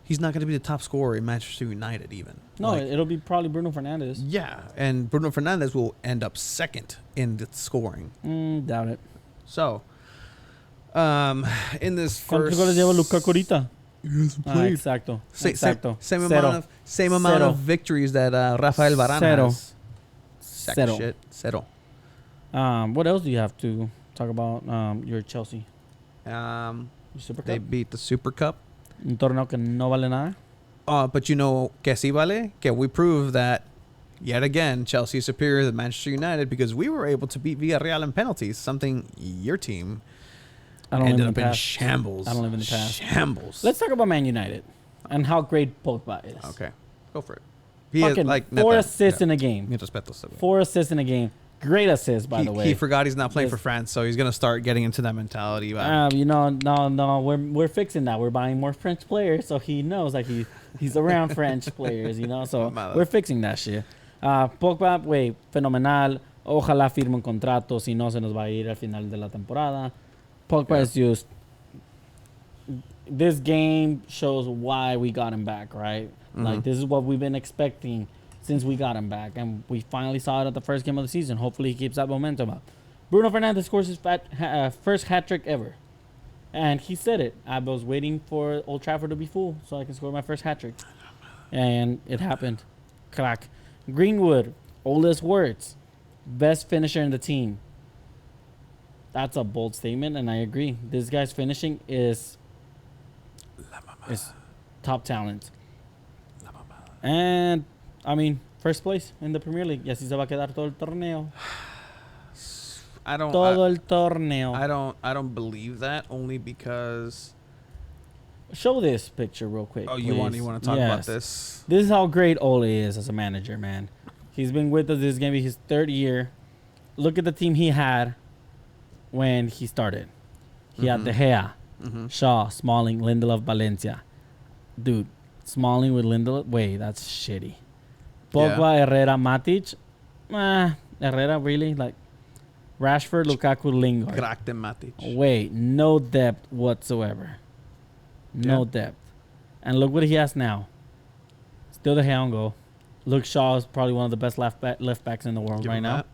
He's not going to be the top scorer in Manchester United even. No, Like, it'll be probably Bruno Fernandes. yeah, and Bruno Fernandes will end up second in the scoring. Doubt it. So, in this ¿Cuántos first... goles lleva Lukaku ahorita? played. Exacto. Same Exacto. same Cero. amount Cero. of victories that Rafael Varane Cero. has. Sack Cero. shit. Cero. What else do you have to talk about? Your Chelsea. Your Super They Cup. beat the Super Cup. Un torneo que no vale nada. But you know, que sí vale? Que we prove that, yet again, Chelsea is superior to Manchester United because we were able to beat Villarreal in penalties, something your team I don't ended live in up the in past. shambles. I don't live in the past. Shambles. Let's talk about Man United and how great Pogba is. Okay. Go for it. He Fucking had, 4 neta, assists yeah. in a game. Mi respetos, güey. 4 assists in a game. Great assist, by the way. He forgot he's not playing Yes. for France, so he's gonna start getting into that mentality. No, we're fixing that. We're buying more French players, so he knows like he's around French players, you know. So Mala. we're fixing that shit. Pogba, güey, fenomenal. Ojalá firme un contrato, si no se nos va a ir al final de la temporada. Pogba Yeah. is just. This game shows why we got him back, right? Like this is what we've been expecting since we got him back, and we finally saw it at the first game of the season. Hopefully, he keeps that momentum up. Bruno Fernandes scores his first hat trick ever, and he said it. I was waiting for Old Trafford to be full so I can score my first hat trick, and it happened. Crack. Greenwood, oldest words, best finisher in the team. That's a bold statement, and I agree. This guy's finishing is top talent. And I mean, first place in the Premier League. Y así se va a quedar todo el torneo. Todo el torneo. I don't believe that only because. Show this picture real quick. Oh, you want to talk about this? This is how great Ole is as a manager, man. He's been with us. This is gonna be his 3rd year. Look at the team he had when he started. He had De Gea, Shaw, Smalling, Lindelof, Valencia. Dude, Smalling with Lindelof. Wait, that's shitty. Pogba, Herrera, Matic. Herrera really like. Rashford, Lukaku, Lingard. Cracked and Matic. Wait, no depth whatsoever. No Yeah. depth. And look what he has now. Still the Gea on goal. Luke Shaw is probably one of the best left backs in the world Give right him now. that.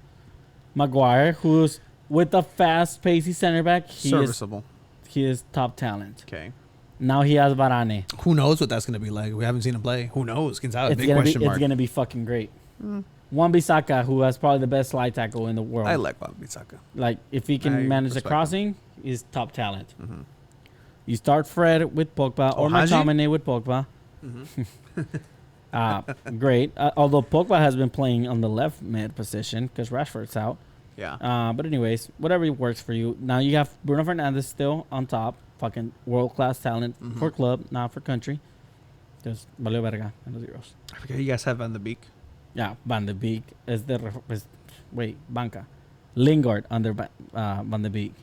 Maguire, who's with a fast, pacey center back, Serviceable. he is top talent. Okay. Now he has Varane. Who knows what that's going to be like? We haven't seen him play. Who knows? Gonzalez, big It's question mark. gonna be fucking great. Wan-Bissaka, who has probably the best slide tackle in the world. I like Wan-Bissaka. Like, if he I can manage the respect him. crossing, he's top talent. You start Fred with Pogba or Haji? McTominay with Pogba. Great. Although Pogba has been playing on the left mid position because Rashford's out. Yeah. But anyways, whatever works for you. Now you have Bruno Fernandes still on top. Fucking world-class talent for club, not for country. Just valió verga en los Euros. I forget you guys have Van de Beek. Yeah, Van de Beek is wait, banca. Lingard under Van de Beek.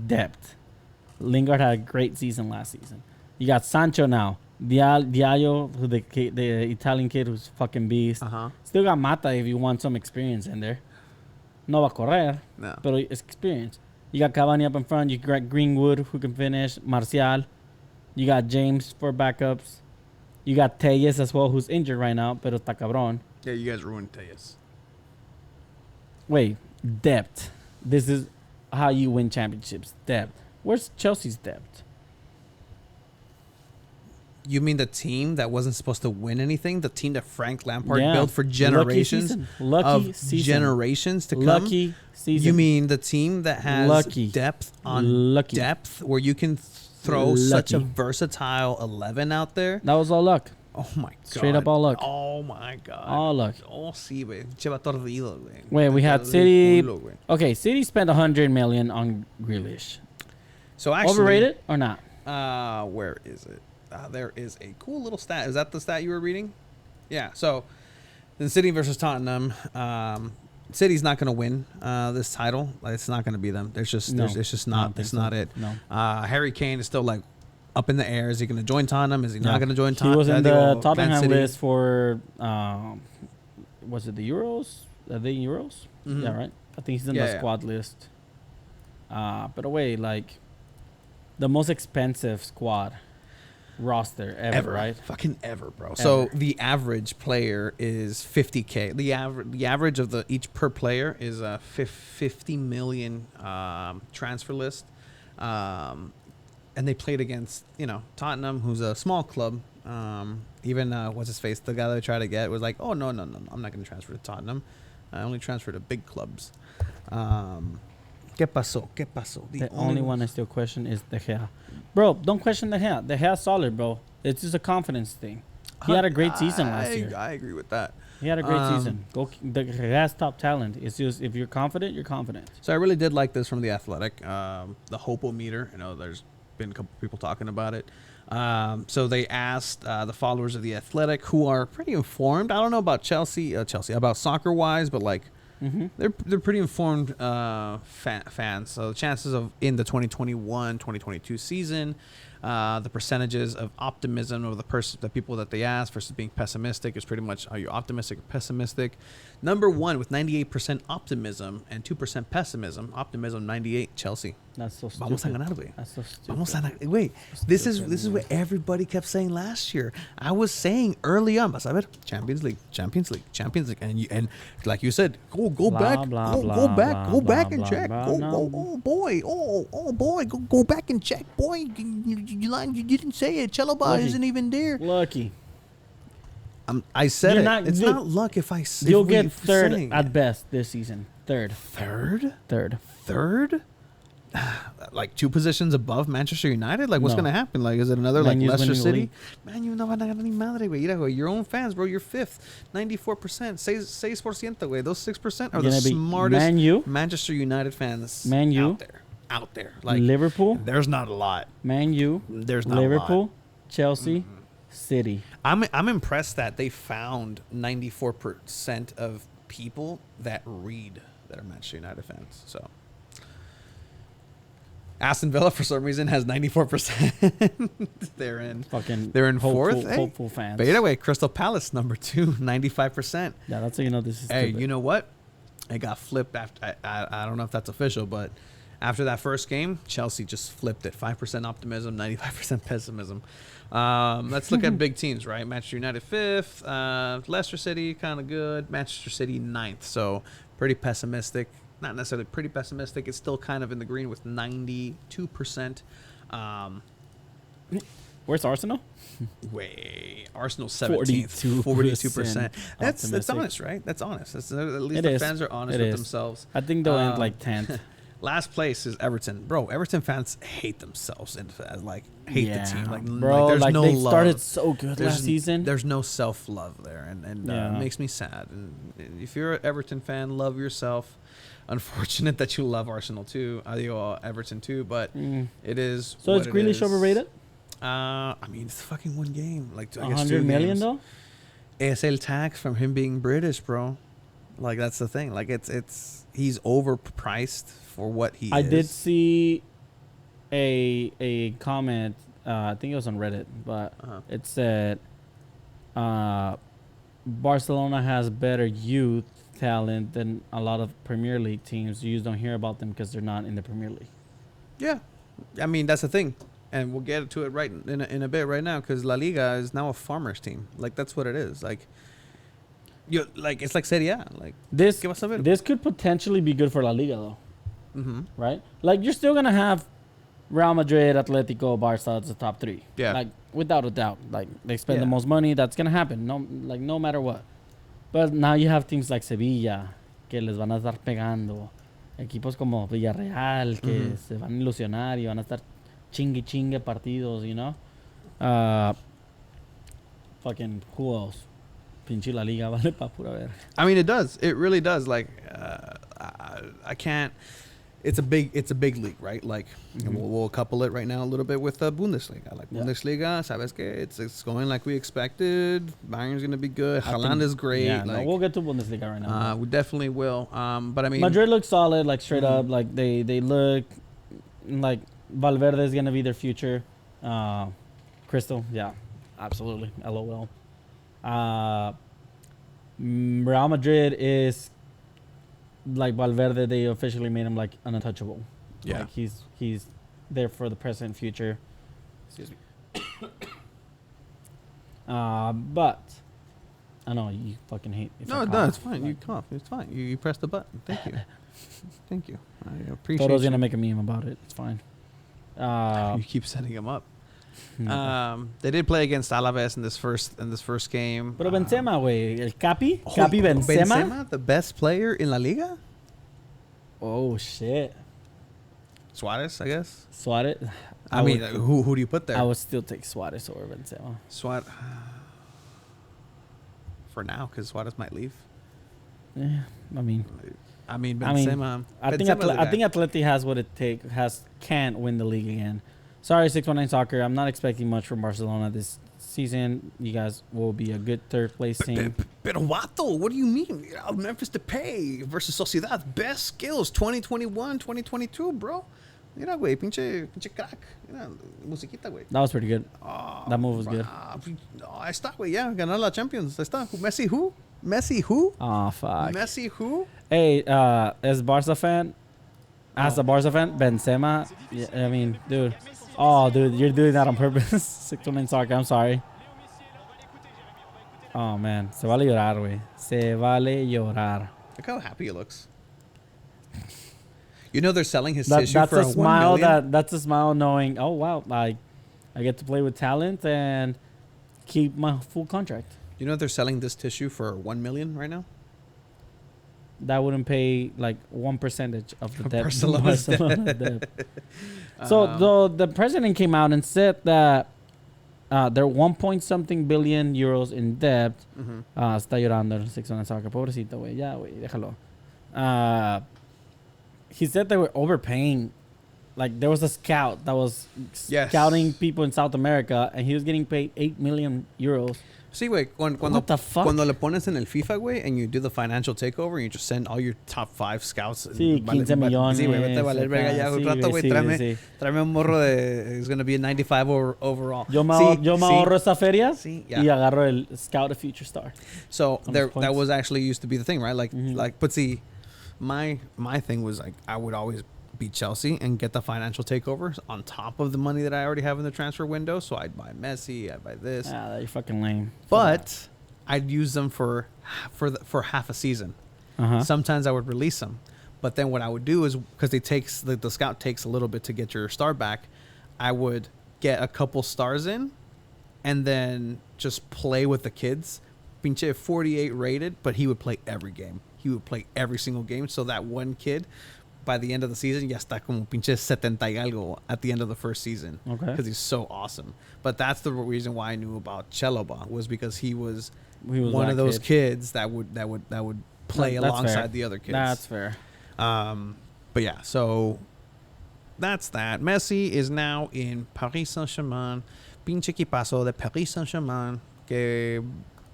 Depth. Lingard had a great season last season. You got Sancho now. Diallo, who the Italian kid who's fucking beast. Still got Mata if you want some experience in there. No va a correr, No. pero it's experience. You got Cavani up in front. You got Greenwood who can finish. Martial. You got James for backups. You got Telles as well, who's injured right now, pero está cabrón. Yeah, you guys ruined Tejas. Wait, depth. This is how you win championships. Depth. Where's Chelsea's depth? You mean the team that wasn't supposed to win anything? The team that Frank Lampard Yeah. built for generations Lucky of season. generations to come? Lucky season. You mean the team that has Lucky. depth on Lucky. depth where you can throw such a Lucky. versatile 11 out there? That was all luck. Oh my god. Straight up all luck. Oh my god. All luck. Oh sí, güey. Cheva tordido, güey. Wait, we had Del City. culo, güey. Okay, City spent 100 million on Grealish. So actually, Overrated or not? Where is it? There is a cool little stat. Is that the stat you were reading? Yeah. So, then City versus Tottenham. City's not going to win this title. Like, it's not going to be them. It's just No, it's just I don't not. think It's so. not it. No. Harry Kane is still like up in the air. Is he going to join Tottenham? Is he not going to join He Tottenham? was in the Man Tottenham City? list for, was it the Euros? Are they Euros? Mhm. Yeah, right? I think he's in Yeah, the yeah. squad list. But away, like, the most expensive squad. roster ever, right? Fucking ever, bro. So the average player is 50K. The average of each per player is a 50 million transfer list. And they played against, Tottenham, who's a small club. Even what's his face, the guy that I tried to get was like, oh no, I'm not going to transfer to Tottenham. I only transfer to big clubs. ¿Qué pasó? The only one I still question is De Gea. Bro, don't question De Gea. De Gea's solid, bro. It's just a confidence thing. He had a great season last year. I agree with that. He had a great season. De Gea's top talent. It's just, if you're confident, you're confident. So I really did like this from The Athletic. The Hopo-meter. There's been a couple people talking about it. So they asked the followers of The Athletic, who are pretty informed. I don't know about Chelsea, about soccer-wise, but like, they're pretty informed fans. So the chances of in the 2021-2022 season, the percentages of optimism of the people that they asked versus being pessimistic is pretty much, are you optimistic or pessimistic? Number one with 98% optimism and 2% pessimism. Optimism 98, Chelsea. That's so stupid. Vamos a ganar, güey. That's so stupid. Vamos a ganar. Wait, this is what everybody kept saying last year. I was saying early on, vas a ver, Champions League, and like you said, go back and check. Oh boy, go back and check, boy. You didn't say it. Chalobah isn't even there. Lucky. I said it. It's not luck if I say. You'll get third at best this season. Third. Like 2 positions above Manchester United? Like, what's going to happen? Like, is it another, like, Leicester City? Man, you no van a ganar ni madre, güey. Mira, güey, your own fans, bro, you're 5th. 94%. 6%, güey. Those 6% are the smartest Manchester United fans out there. Like, Liverpool. There's not a lot. Man U. There's not Liverpool, a lot. Chelsea, City. I'm impressed that they found 94% of people that read that are Manchester United fans. So Aston Villa for some reason has 94%. They're in 4th. Hopeful fans. But either way, Crystal Palace number 2, 95%. Yeah, that's how you know this is. Hey, stupid. you know what? It got flipped after. I don't know if that's official, but after that first game, Chelsea just flipped it. 5% optimism, 95% pessimism. Let's look at big teams, right? Manchester United 5th, Leicester City kind of good, Manchester City 9th. So pretty pessimistic. Not necessarily pretty pessimistic. It's still kind of in the green with 92%. Where's Arsenal? Arsenal 17th, 42%. That's honest, right? That's honest. At least the fans are honest with themselves. I think they'll end like 10th. Last place is Everton. Bro, Everton fans hate themselves and hate the team. Bro, there's no they love. started so good last season. There's no self-love there, and it makes me sad. And if you're an Everton fan, love yourself. Unfortunate that you love Arsenal too, Everton too, but it is. So is Grealish overrated? I mean, it's fucking one game. Like, I guess 100 million though. Es el tax from him being British, bro. Like, that's the thing. Like, he's overpriced for what he is. I did see a comment. I think it was on Reddit, but it said Barcelona has better youth talent than a lot of Premier League teams. You just don't hear about them because they're not in the Premier League. Yeah, I mean, that's the thing, and we'll get to it right in a bit right now, because La Liga is now a farmers team. Like, that's what it is. Like, it's like Serie A. Like, this could potentially be good for La Liga though. Right? Like, you're still gonna have Real Madrid, Atletico, Barca as the top 3. Yeah. Like, without a doubt. Like, they spend the most money. That's gonna happen. No matter what. But now you have teams like Sevilla, que les van a estar pegando. Equipos como Villarreal, que se van a ilusionar y van a estar chingue partidos, you know? Fucking who else? Pinche La Liga vale pa pura ver. I mean, it does. It really does. Like, I can't. It's a big league, right? Like, we'll couple it right now a little bit with Bundesliga. Like, Bundesliga, sabes que it's going like we expected. Bayern's gonna be good. Haaland is great. Yeah, like, we'll get to Bundesliga right now. We definitely will. But I mean, Madrid looks solid, like straight up. Like they look like Valverde is gonna be their future. Crystal, yeah, absolutely. LOL. Real Madrid is like Valverde. They officially made him like untouchable. Yeah, like he's there for the present and future. Excuse me. But I know you fucking hate. If I No, cough. it's fine. You cough. It's fine. You press the button. Thank you. Thank you. I appreciate Toto's you. gonna make a meme about it. It's fine. You keep setting him up. They did play against Alaves in this first game. Pero Benzema, güey. El Capi. Oh, Capi Benzema. the best player in La Liga. Oh, shit. Suarez, I guess. Suarez. I mean, who do you put there? I would still take Suarez over Benzema. Suarez. For now, because Suarez might leave. Yeah, I mean, Benzema. I think Benzema's the I think guy. Atleti has what it can't win the league again. Sorry, 619 Soccer. I'm not expecting much from Barcelona this season. You guys will be a good third place team. Pero Vato, what do you mean? Memphis Depay versus Sociedad. Best skills 2021, 2022, bro. Mira, güey, pinche crack. Mira, musiquita, güey. That was pretty good. That move was good. Ahí está, güey, ya. Ganar la Champions. Ahí está. Messi who? Messi who? Oh, fuck. Messi who? Hey, as a Barca fan, Benzema, yeah, I mean, dude. Oh, dude, you're doing that on purpose. 619 Soccer, I'm sorry. Oh, man. Se vale llorar, güey. Se vale llorar. Look how happy he looks. You know they're selling his That's tissue for a smile. $1 million? That's a smile knowing, oh, wow, I get to play with talent and keep my full contract. You know they're selling this tissue for $1 million right now? That wouldn't pay like 1% of the debt. Barcelona's debt. So the president came out and said that they're 1 point something billion euros in debt. Está llorando el 619 Soccer. Pobrecito, güey. Ya, güey. Déjalo. He said they were overpaying. Like, there was a scout that was scouting people in South America, and he was getting paid 8 million euros. Sí, güey. What the fuck? Cuando le pones en el FIFA, güey, and you do the financial takeover, and you just send all your top 5 scouts. Sí, 15 millones. Sí, güey, vete a valer verga ya. Un Sí, rato, güey, güey, sí. tráeme un morro de... It's going to be a 95 overall. Yo me ahorro esa feria y agarro el Scout a Future Star. So On there, those points. that was actually used to be the thing, right? Like, but see, my thing was like, I would always beat Chelsea and get the financial takeovers on top of the money that I already have in the transfer window. So I'd buy Messi, I'd buy this. Ah, you're fucking lame. But I'd use them for half a season. Sometimes I would release them, but then what I would do is, because the scout takes a little bit to get your star back, I would get a couple stars in, and then just play with the kids. Pinche 48 rated, but he would play every game. He would play every single game. So that one kid, by the end of the season, ya está como pinche 70 y algo at the end of the first season. Okay. Because he's so awesome. But that's the reason why I knew about Chalobah, was because he was one of those kids that would play alongside fair. the other kids. That's fair. But yeah, so that's that. Messi is now in Paris Saint-Germain. Pinche equipazo de Paris Saint-Germain. Que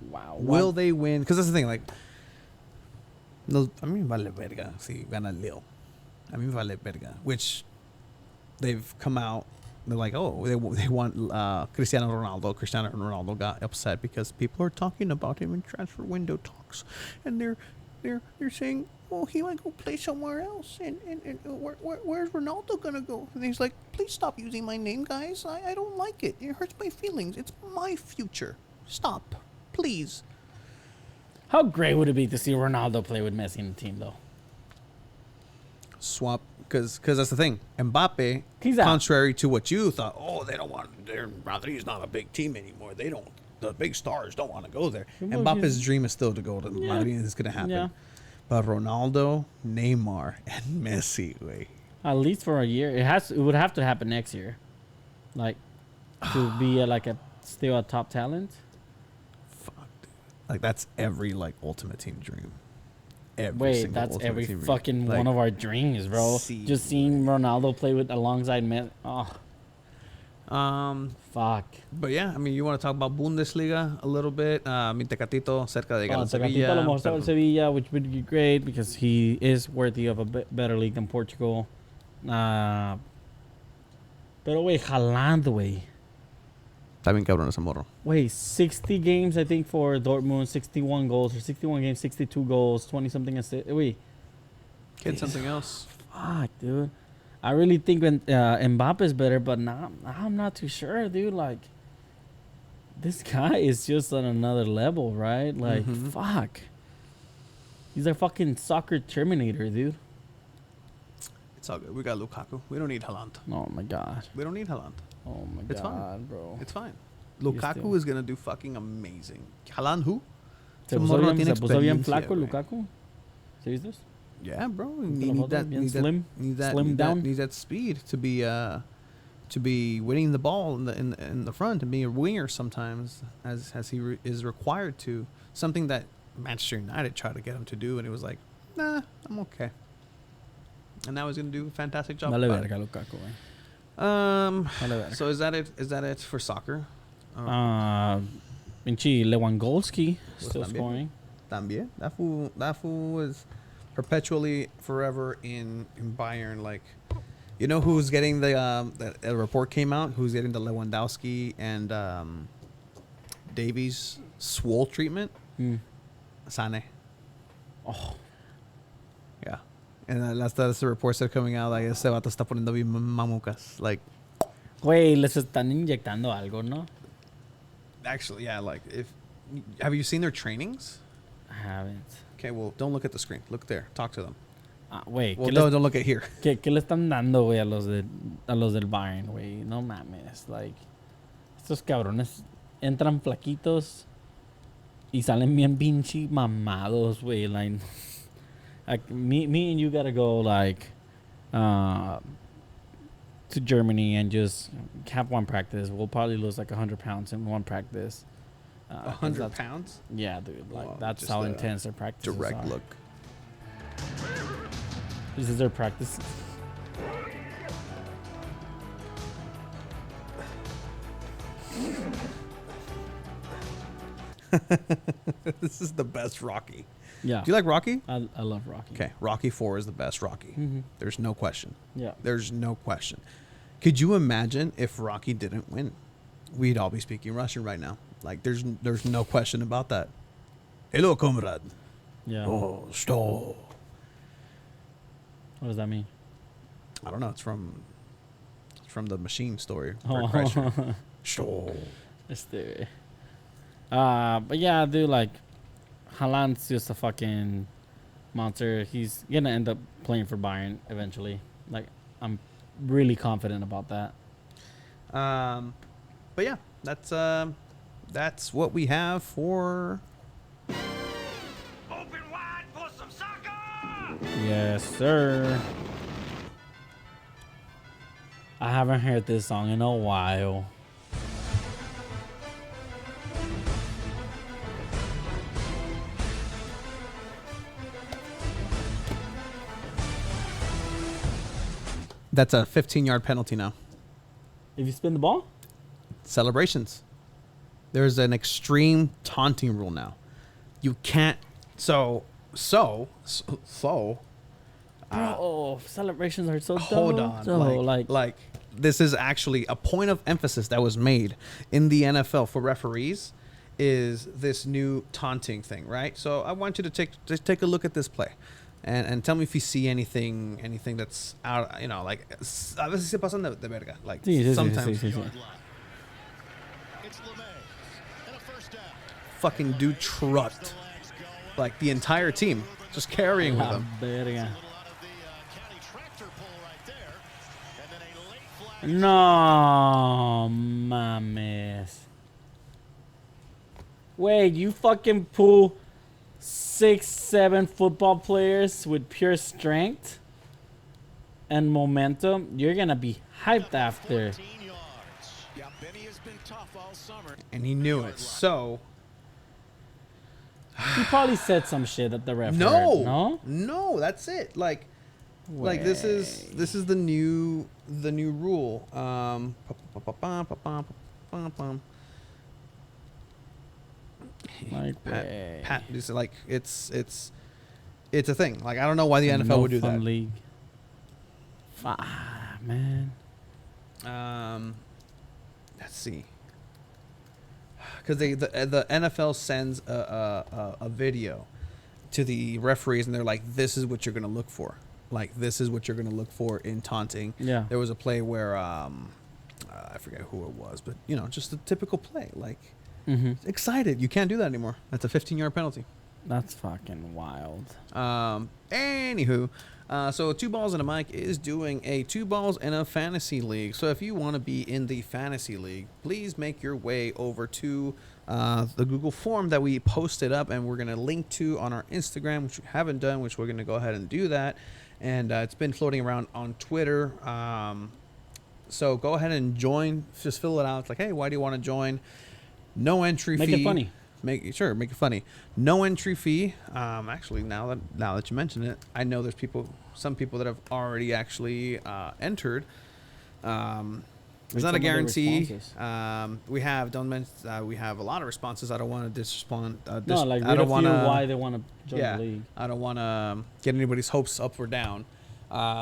Wow. will they win? Because that's the thing, like, no, I mean, vale verga si gana Lille. I mean, vale verga. Which they've come out, they're like, oh, they want Cristiano Ronaldo. Cristiano Ronaldo got upset because people are talking about him in transfer window talks, and they're saying, oh, he might go play somewhere else, and where's Ronaldo gonna go? And he's like, please stop using my name, guys. I don't like it. It hurts my feelings. It's my future. Stop, please. How great would it be to see Ronaldo play with Messi in the team, though? Swap, because that's the thing. Mbappe, He's out. contrary to what you thought, oh, they don't want, Madrid's not a big team anymore. The big stars don't want to go there. Well, Mbappe's dream is still to go to Madrid, and it's going to happen. Yeah. But Ronaldo, Neymar, and Messi, wait. At least for a year. It would have to happen next year. Like, to be still a top talent. Fuck, dude. Like, that's every, ultimate team dream. Wait, that's every fucking one of our dreams, bro. Just seeing Ronaldo play alongside Messi. Oh, fuck. But yeah, I mean, you want to talk about Bundesliga a little bit? Mi Tecatito cerca de llegar al Tecatito a lo mejor Sevilla. al Sevilla, which would be great because he is worthy of a better league than Portugal. Pero, güey, Haaland, güey. Está bien cabrón ese morro. Wait, 60 games, I think, for Dortmund, 61 goals, or 61 games, 62 goals, 20-something assists. Wait. Kid something else. Fuck, dude. I really think Mbappe's better, but now I'm not too sure, dude. Like, this guy is just on another level, right? Like, fuck. He's a fucking soccer Terminator, dude. It's all good. We got Lukaku. We don't need Haaland. Oh my god. We don't need Haaland. Oh my It's god, fine. bro. It's fine. Yes, Lukaku dude. is gonna do fucking amazing. ¿Haaland who? ¿Se Ese puso morro bien, tiene se puso bien experiencia, flaco güey. Lukaku? ¿Sí viste? Yeah, bro. la Need foto, that, bien need that, slim, need that, slim need down. that, need that speed to be winning the ball in the front and being a winger sometimes, as he is required to. Something that Manchester United tried to get him to do, and he was like, "Nah, I'm okay." And now he's gonna do a fantastic job. Vale about it. verga Lukaku, güey. Vale verga. So is that it? Is that it for soccer? Pinche Lewandowski still también. scoring. También. That fool is perpetually forever in Bayern. Like, you know who's getting the report came out? Who's getting the Lewandowski and Davies swole treatment? Sane. Oh, Yeah. And that's the reports that are coming out. Like, ese vato está poniendo bien mamucas. Like, güey, les están inyectando algo, ¿no? actually, yeah. Like, have you seen their trainings? I haven't. Okay, well, don't look at the screen. Look there. Talk to them. Güey, Well, ¿qué, don't look at here. ¿qué le están dando, güey, a los del Bayern, güey? No mames, like, estos cabrones entran flaquitos y salen bien pinche mamados, güey, like me and you gotta go, like, to Germany and just have one practice. We'll probably lose like 100 pounds in one practice. 100 pounds? Yeah, dude. Like, Wow, that's just how a intense their practices Direct are. look. This is their practice. This is the best Rocky. Yeah. Do you like Rocky? I love Rocky. Okay, Rocky 4 is the best Rocky. Mhm. There's no question. Yeah. There's no question. Could you imagine if Rocky didn't win? We'd all be speaking Russian right now. Like, there's no question about that. Hello, comrade. Yeah. Oh, stop. What does that mean? I don't know. It's from the Machine story. Oh. Bert Kreischer. Stop. But yeah, dude, like, Haaland's just a fucking monster. He's gonna end up playing for Bayern eventually. Like, I'm really confident about that. But yeah, that's what we have for. Open wide for some soccer! Yes, sir. I haven't heard this song in a while. That's a 15-yard penalty now. If you spin the ball? Celebrations. There's an extreme taunting rule now. You can't. So. Bro, celebrations are so Hold dope. on. So, like this is actually a point of emphasis that was made in the NFL for referees. Is this new taunting thing, right? So I want you to take a look at this play, and tell me if you see anything that's out. You know, like a veces se pasan de verga. Like sí, sometimes. sí. Fucking dude trucked like the entire team, just carrying with La him. verga. No mames. Wait, you fucking pull 6-7 football players with pure strength and momentum. You're gonna be hyped after. And he knew it. So He probably said some shit at the ref. No? no, that's it. Like this is the new rule. Like, Pat, it's like it's a thing. Like, I don't know why the NFL would do that. League. Man. Let's see. Because the NFL sends a video to the referees, and they're like, "This is what you're gonna look for. Like, this is what you're gonna look for in taunting." Yeah. There was a play where I forget who it was, but just a typical play. Like, Excited. You can't do that anymore. That's a 15-yard penalty. That's fucking wild. Anywho, so 2 Balls and a Mic is doing a 2 Balls and a Fantasy League. So if you want to be in the Fantasy League, please make your way over to the Google form that we posted up, and we're going to link to on our Instagram, which we haven't done, which we're going to go ahead and do that. And it's been floating around on Twitter. So go ahead and join. Just fill it out. It's like, hey, why do you want to join? No entry fee. Make it funny. Make it funny. No entry fee. Actually, now that you mention it, I know there's some people that have already actually entered. It's not a guarantee. We have we have a lot of responses. I don't want to disrespond. No, like I don't want to why they want to join the league. I don't want to get anybody's hopes up or down.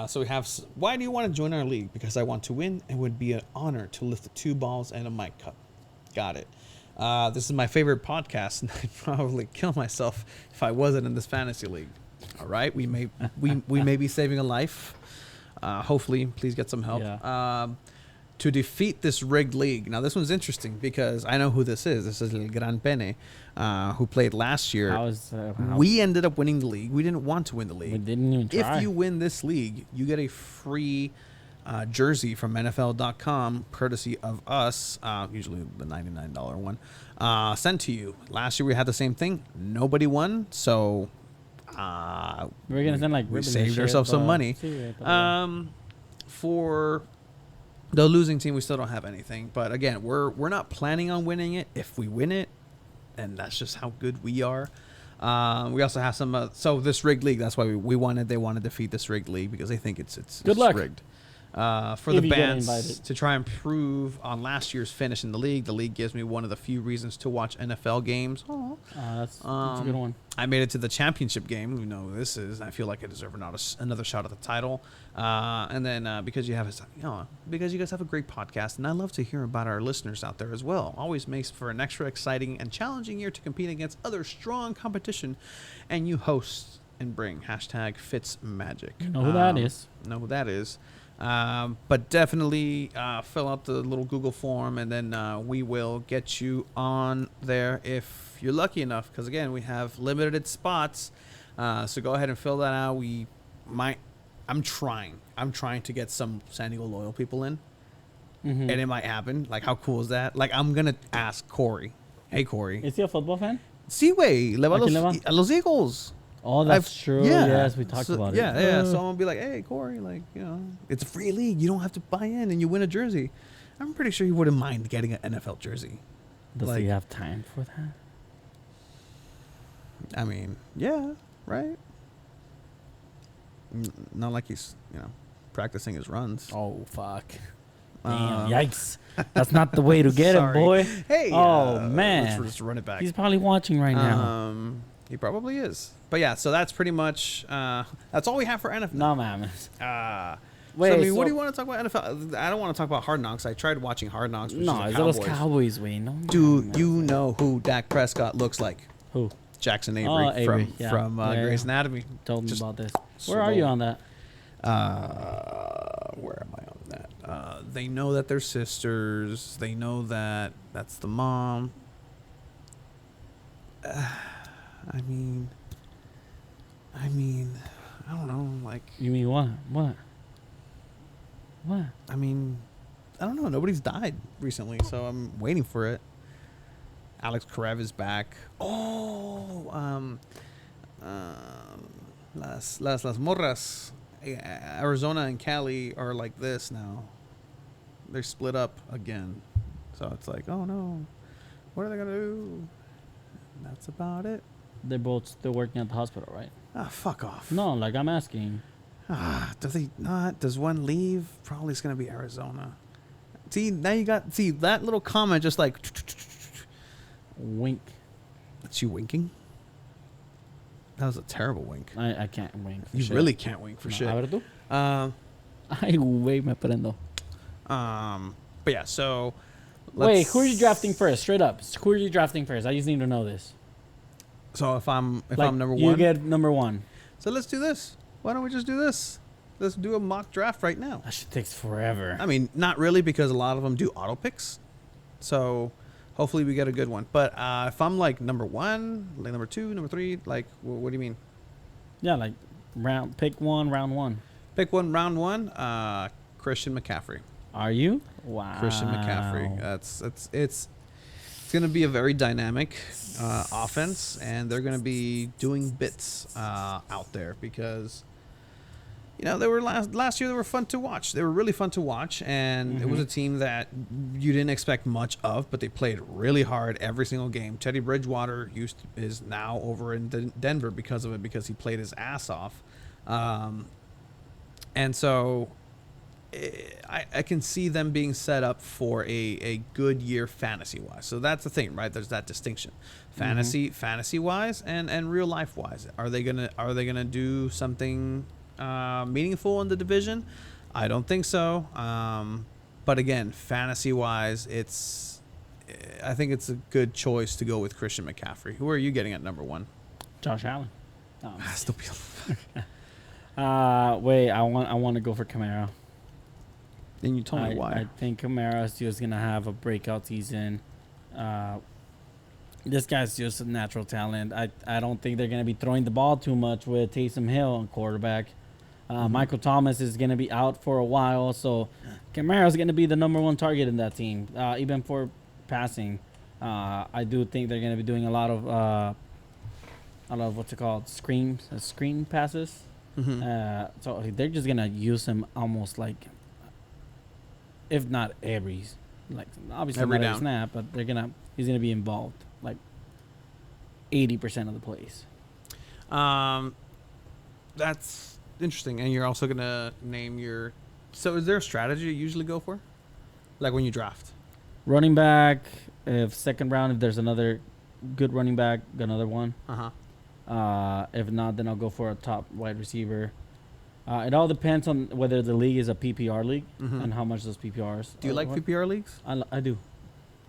So we have. Why do you want to join our league? Because I want to win. It would be an honor to lift the 2 balls and a mic cup. Got it. This is my favorite podcast, and I'd probably kill myself if I wasn't in this fantasy league. All right, we may be saving a life. Hopefully, please get some help. Yeah. To defeat this rigged league. Now, this one's interesting because I know who this is. This is El Gran Pene, who played last year. We ended up winning the league. We didn't want to win the league. We didn't even try. If you win this league, you get a free jersey from NFL.com, courtesy of us, usually the $99 one, sent to you. Last year we had the same thing. Nobody won, so we're gonna send like we saved ourselves some money. For the losing team, we still don't have anything. But again, we're not planning on winning it. If we win it, and that's just how good we are. We also have some. So this rigged league, that's why they want to defeat this rigged league because they think it's good luck. Rigged. For the bands to try and improve on last year's finish in the league. The league gives me one of the few reasons to watch NFL games. That's a good one. I made it to the championship game. You know who this is. I feel like I deserve another shot at the title. And then because you guys have a great podcast, and I love to hear about our listeners out there as well. Always makes for an extra exciting and challenging year to compete against other strong competition, and you host and bring #Fitzmagic. Know who that is? Know who that is. But definitely fill out the little Google form, and then we will get you on there if you're lucky enough. Because again, we have limited spots, so go ahead and fill that out. I'm trying to get some San Diego loyal people in, and it might happen. Like, how cool is that? Like, I'm gonna ask Corey. Hey, Corey. Is he a football fan? Sí, güey. Le va a los Eagles. Oh, that's true. Yeah. Yes, we talked about it. Yeah. So I'm gonna be like, hey, Corey, like, it's a free league. You don't have to buy in, and you win a jersey. I'm pretty sure he wouldn't mind getting an NFL jersey. Does he have time for that? I mean, yeah, right. Not like he's, practicing his runs. Oh, fuck. Damn, yikes. That's not the way to get him, boy. Hey. Man. Let's just run it back. He's probably watching right now. He probably is. But yeah, so that's pretty much, that's all we have for NFL. No, man. Wait, so, what do you want to talk about NFL? I don't want to talk about Hard Knocks. I tried watching Hard Knocks. No, it's those Cowboys, we know. Do you know who Dak Prescott looks like? Who? Jackson Avery from Grey's Anatomy. Told me about this. Where are you on that? Where am I on that? They know that they're sisters. They know that that's the mom. I mean, I don't know. Like, you mean what? What? I mean, I don't know. Nobody's died recently, so I'm waiting for it. Alex Karev is back. Las morras, Arizona and Cali are like this now. They're split up again, so it's like, oh no, what are they gonna do? And that's about it. They're both still working at the hospital, right? Fuck off. No, like, I'm asking. Does he not? Does one leave? Probably it's gonna be Arizona. See, now you got that little comment, just like wink. That's you winking. That was a terrible wink. I can't wink. You really can't wink for shit. A ver tú. Ay, güey, me prendo. But yeah, so. Wait, who are you drafting first? Straight up, who are you drafting first? I just need to know this. So if I'm number one, you get number one. So let's do this. Why don't we just do this? Let's do a mock draft right now. That shit takes forever. I mean, not really, because a lot of them do auto picks. So Hopefully we get a good one. But if I'm like number 1, like number 2, number 3, like what do you mean? Yeah, like pick one, round one. Pick one, round 1. Christian McCaffrey. Are you? Wow. Christian McCaffrey. It's going to be a very dynamic offense, and they're going to be doing bits out there because, you know, they were last year. They were fun to watch. They were really fun to watch, and it was a team that you didn't expect much of, but they played really hard every single game. Teddy Bridgewater is now over in Denver because of it, because he played his ass off, and so I can see them being set up for a good year fantasy wise. So that's the thing, right? There's that distinction, fantasy wise and real life wise. Are they gonna do something meaningful in the division? I don't think so. But again, fantasy wise, I think it's a good choice to go with Christian McCaffrey. Who are you getting at number 1? Josh Allen. Still Wait, I want to go for Kamara. Then you told me why. I think Kamara is just gonna have a breakout season. This guy's just a natural talent. I don't think they're gonna be throwing the ball too much with Taysom Hill on quarterback. Michael Thomas is gonna be out for a while, so Kamara is gonna be the number 1 target in that team, even for passing. I do think they're gonna be doing a lot of what's it called, screen passes. So they're just gonna use him almost like, if not every, like obviously every not down. every snap, but he's gonna be involved like 80% of the plays. That's interesting. And you're also gonna name your. So is there a strategy you usually go for, like when you draft? Running back, if second round, if there's another good running back, another one. If not, then I'll go for a top wide receiver. It all depends on whether the league is a PPR league and how much those PPRs. Do you like PPR leagues? I do.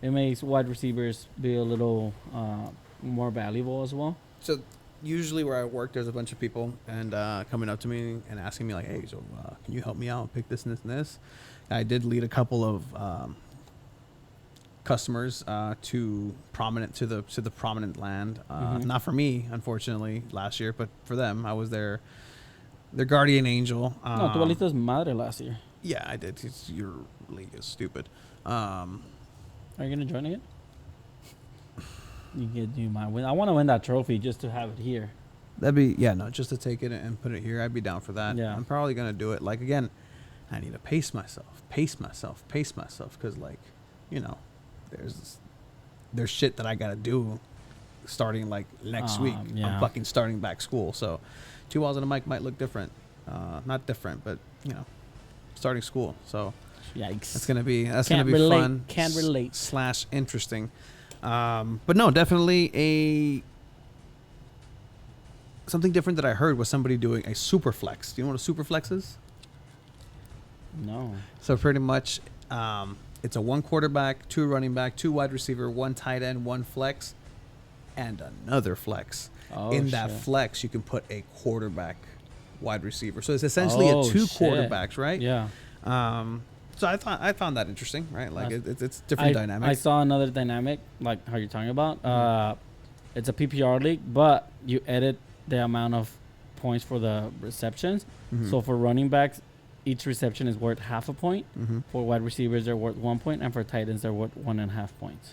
It makes wide receivers be a little more valuable as well. So usually where I work, there's a bunch of people and coming up to me and asking me like, "Hey, so can you help me out? Pick this and this and this." I did lead a couple of customers to the prominent land. Not for me, unfortunately, last year, but for them, I was their guardian angel. No, tu valiste madre last year. Yeah, I did. Your league is stupid. Are you gonna join again? You might win. I want to win that trophy just to have it here. That'd be just to take it and put it here. I'd be down for that. Yeah. I'm probably gonna do it. Like again, I need to pace myself, because like, you know, there's shit that I gotta do starting like next week. Yeah. I'm fucking starting back school, so 2 balls and a mic might look different. Not different, but you know, starting school. So yikes. that's gonna be relate. fun. Can't relate. / interesting. But no, definitely something different that I heard was somebody doing a super flex. Do you know what a super flex is? No. So pretty much, it's a 1 quarterback, 2 running back, 2 wide receiver, 1 tight end, 1 flex, and another flex. In that flex, you can put a quarterback, wide receiver. So it's essentially a 2 quarterbacks, right? Yeah. So I found that interesting, right? Like it's different dynamic. I saw another dynamic, like how you're talking about. It's a PPR league, but you edit the amount of points for the receptions. So for running backs, each reception is worth half a point. For wide receivers, they're worth 1 point, and for tight ends, they're worth 1.5 points.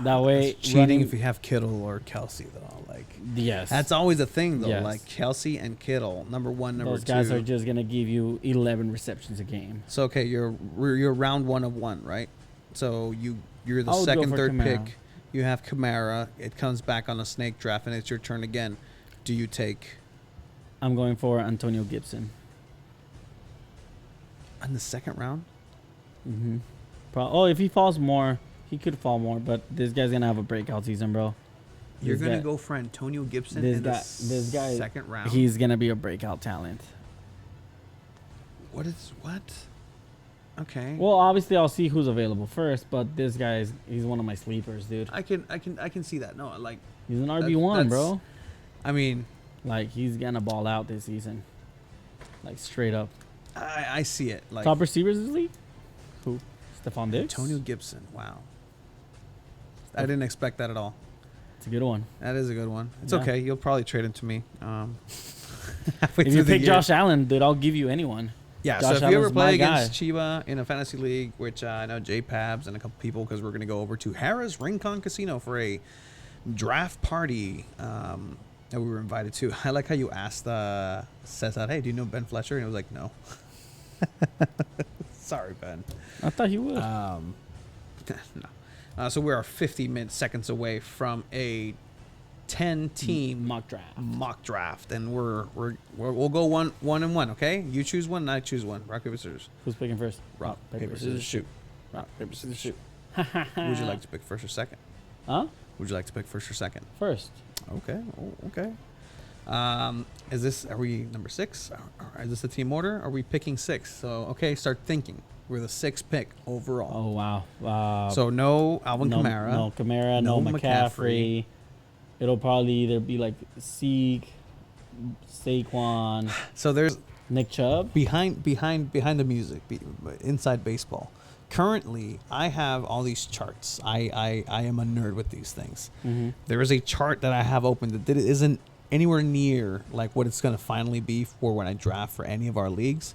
That way, that's cheating if you have Kittle or Kelsey, though. Like, yes, that's always a thing, though. Yes. Like Kelsey and Kittle, number 1, number 2. Those guys are just gonna give you 11 receptions a game. So okay, you're round 1 of 1, right? So you're the I would go second, for third Kamara. pick. You have Kamara. It comes back on a snake draft, and it's your turn again. Do you take I'm going for Antonio Gibson. in the second round? If he falls more, he could fall more, but this guy's gonna have a breakout season, bro. You're gonna go for Antonio Gibson in the second round? He's gonna be a breakout talent. What? Okay. Well, obviously I'll see who's available first, but this guy he's one of my sleepers, dude. I can see that. No, like He's an RB1, bro. I mean, like he's gonna ball out this season, like straight up. I see it. Like Top receivers in this league? Who? Stephon Diggs? Antonio Gibson. Wow. I didn't expect that at all. It's a good one. That is a good one. It's Yeah. okay. You'll probably trade him to me. If you pick Josh Allen, then I'll give you anyone. Yeah, Josh so if you ever Allen's play my against guy. Chiba in a fantasy league, which I know J Pabs and a couple people, because we're going to go over to Harrah's Rincon Casino for a draft party that we were invited to. I like how you asked Cesar, hey, do you know Ben Fletcher? And he was like, no. Sorry, Ben. I thought he would. No. So we are 50 seconds away from a 10-team mock draft. and we'll go one and one. Okay, you choose one, and I choose one. Rock paper scissors. Who's picking first? Rock paper scissors shoot. Rock paper scissors shoot. Who would you like to pick first or second? Huh? Would you like to pick first or second? First. Okay. Oh, okay. Are we number 6? Is this the team order? Are we picking 6? So okay, start thinking. We're the 6th pick overall. Oh wow. So no Alvin Kamara. No Kamara. No McCaffrey. It'll probably either be like Zeke, Saquon, So there's Nick Chubb. behind the music, inside baseball. Currently, I have all these charts. I am a nerd with these things. Mm-hmm. There is a chart that I have open that isn't anywhere near like what it's going to finally be for when I draft for any of our leagues.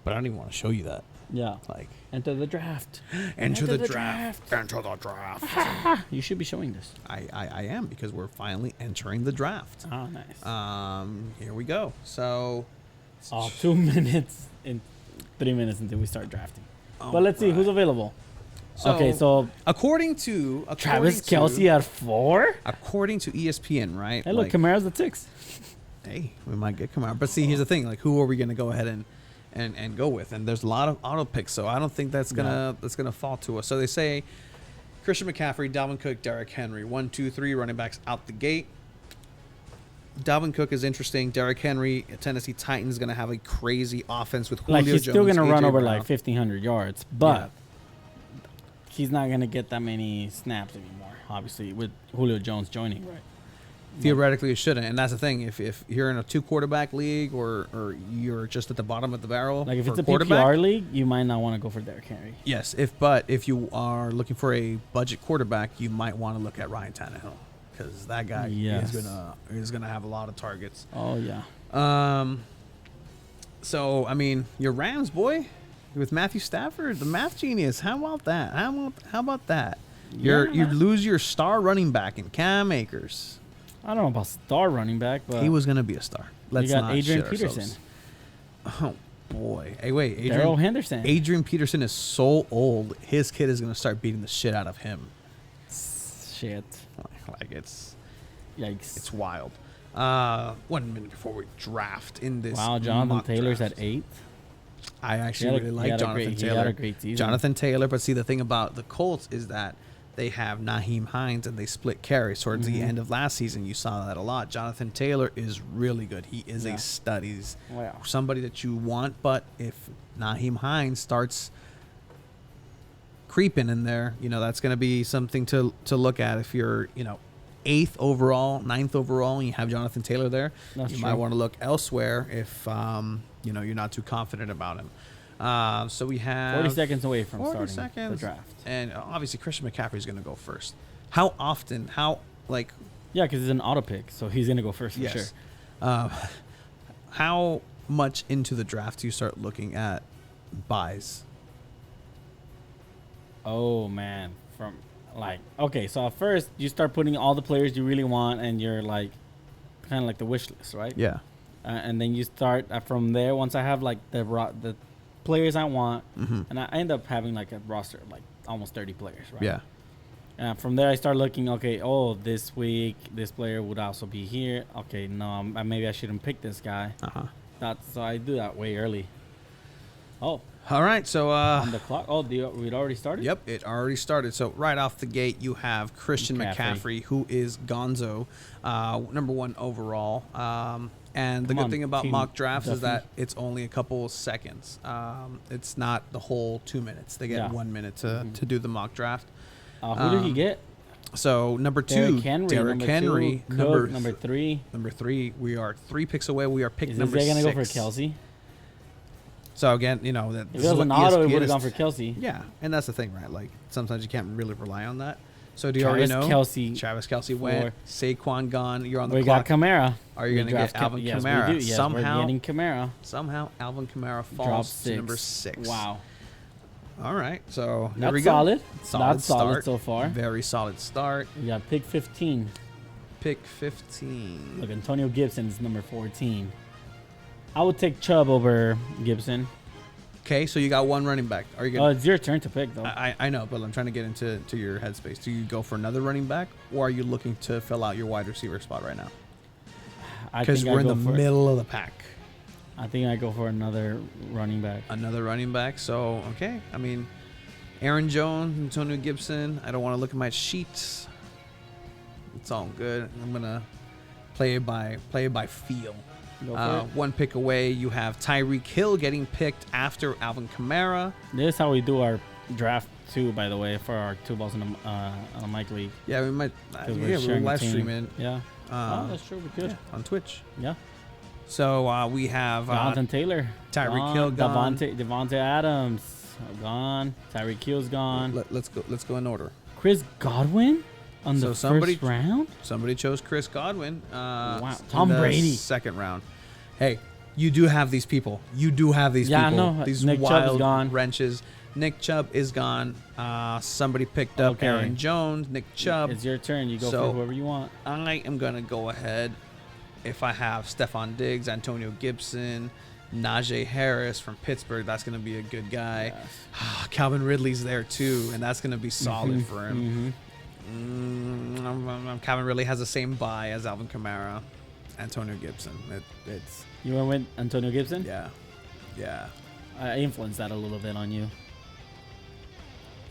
But I don't even want to show you that. Yeah. Like, Enter the draft. enter the draft. Enter the draft. You should be showing this. I am, because we're finally entering the draft. Oh, nice. Here we go. So, 2 minutes and 3 minutes until we start drafting. But let's see who's available. Okay, so according to Travis Kelce at 4. according to ESPN, right? Hey, look, like, Kamara's at 6. hey, we might get Kamara. But see, here's the thing: like, who are we going to go ahead and go with? And there's a lot of auto picks, so I don't think that's gonna fall to us. So they say Christian McCaffrey, Dalvin Cook, Derrick Henry, 1, 2, 3 running backs out the gate. Dalvin Cook is interesting. Derrick Henry, Tennessee Titans, going to have a crazy offense with Julio Like, he's Jones, still going to run AJ over Brown. like 1,500 yards, but he's not going to get that many snaps anymore, obviously, with Julio Jones joining. Right. Theoretically, it shouldn't, and that's the thing. If you're in a 2-quarterback league or you're just at the bottom of the barrel, Like, if for it's a quarterback, PPR league, you might not want to go for Derrick Henry. yes. If you are looking for a budget quarterback, you might want to look at Ryan Tannehill, because that guy Yes. is gonna have a lot of targets. Oh, yeah. So I mean, your Rams, boy, with Matthew Stafford, the math genius. How about that? How about that? You lose your star running back in Cam Akers. I don't know about star running back, but He was gonna be a star. Let's got not Adrian shit Peterson. ourselves. Oh boy! Hey, wait, Darrell Henderson. Adrian Peterson is so old. His kid is gonna start beating the shit out of him. Shit. Like it's Yikes. wild. 1 minute before we draft in this. Wow, Jonathan mock Taylor's draft. at 8. I actually really like Jonathan Taylor. He had a great season. Jonathan Taylor, but see, the thing about the Colts is that they have Naheem Hines and they split carries. Towards the end of last season, you saw that a lot. Jonathan Taylor is really good. He is a stud. He's somebody that you want, but if Naheem Hines starts creeping in there, that's going to be something to look at. If you're, 8th overall, 9th overall, and you have Jonathan Taylor there, That's you true. might want to look elsewhere if, you're not too confident about him. So we have 40 seconds away from 40 starting seconds. the draft. And obviously Christian McCaffrey is going to go first. How often? Yeah, because it's an auto pick, so he's going to go first for sure. How much into the draft do you start looking at buys? Oh, man. Okay, so at first you start putting all the players you really want, and you're like, kind of like the wish list, right? Yeah. And then you start from there. Once I have like the players I want, and I end up having like a roster of like almost 30 players, right? Yeah. And from there I start looking, okay, this week this player would also be here. Okay, no, maybe I shouldn't pick this guy. So I do that way early. Oh, All right, so on the clock. Oh, we'd already started? Yep, it already started. So right off the gate, you have Christian McCaffrey, who is Gonzo, number 1 overall. And the good thing about mock drafts is that it's only a couple of seconds. It's not the whole 2 minutes. They get 1 minute to do the mock draft. Who did he get? So number 2, Derrick Henry. Number 3. Number 3, we are 3 picks away. We are pick Is number this guy 6. going to go for Kelsey? So again, that If it was an auto, it would have gone for Kelsey. Yeah, and that's the thing, right? Like sometimes you can't really rely on that. So do you already know? Kelce. Travis Kelce went. Saquon gone. You're on the We clock. got Kamara. Are you going to get Alvin Yes, Kamara? we do. Yes, somehow, we're getting Kamara. somehow Alvin Kamara Drop falls to number 6. Wow. All right. So here That's we go. solid. Solid That's solid start. so far. Very solid start. We got pick 15. Pick 15. Look, Antonio Gibson is number 14. I would take Chubb over Gibson. Okay, so you got one running back. Are you going It's your turn to pick, though. I know, but I'm trying to get into your headspace. Do you go for another running back, or are you looking to fill out your wide receiver spot right now? Because we're in the middle of the pack. I think I go for another running back. Another running back. So, okay. I mean, Aaron Jones, Antonio Gibson. I don't want to look at my sheets. It's all good. I'm going to play it by feel. Go for it. One pick away, you have Tyreek Hill getting picked after Alvin Kamara. This is how we do our draft, too, by the way, for our 2 balls in a mic league. Yeah, we might. Because We're sharing a live team. streaming. Yeah. That's true. We could. Yeah, on Twitch. Yeah. So we have Jonathan Taylor. Tyreek Hill gone. Devontae Adams gone. Tyreek Hill's gone. Let's go in order. Chris Godwin on the first round. Somebody chose Chris Godwin. Wow. Tom in the Brady. Second round. Hey, you do have these people. You do have these Yeah, I people. know. These Nick Chubb's wild gone. wrenches. Nick Chubb is gone. Somebody picked up Okay. Aaron Jones. Nick Chubb. It's your turn. You go So- for whoever you want. I am gonna go ahead. If I have Stephon Diggs, Antonio Gibson, Najee Harris from Pittsburgh, that's gonna be a good guy. Calvin Ridley's there too, and that's gonna be solid for him. Calvin Ridley has the same buy as Alvin Kamara, Antonio Gibson. It's You went with Antonio Gibson? yeah. I influenced that a little bit on you.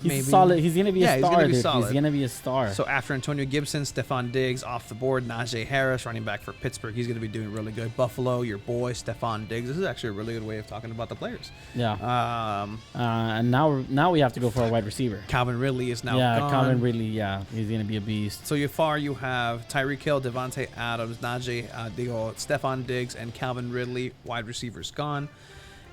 He's Maybe. solid. He's gonna be Yeah, a he's star. gonna be Dude. solid. He's gonna be a star. So after Antonio Gibson, Stephon Diggs off the board, Najee Harris running back for Pittsburgh. He's gonna be doing really good. Buffalo, your boy Stephon Diggs. This is actually a really good way of talking about the players. yeah. And now we have to go for a wide receiver. Calvin Ridley is now gone. Calvin Ridley. Yeah, he's gonna be a beast. So you have Tyreek Hill, Devontae Adams, Najee, Stephon Diggs, and Calvin Ridley. Wide receivers gone.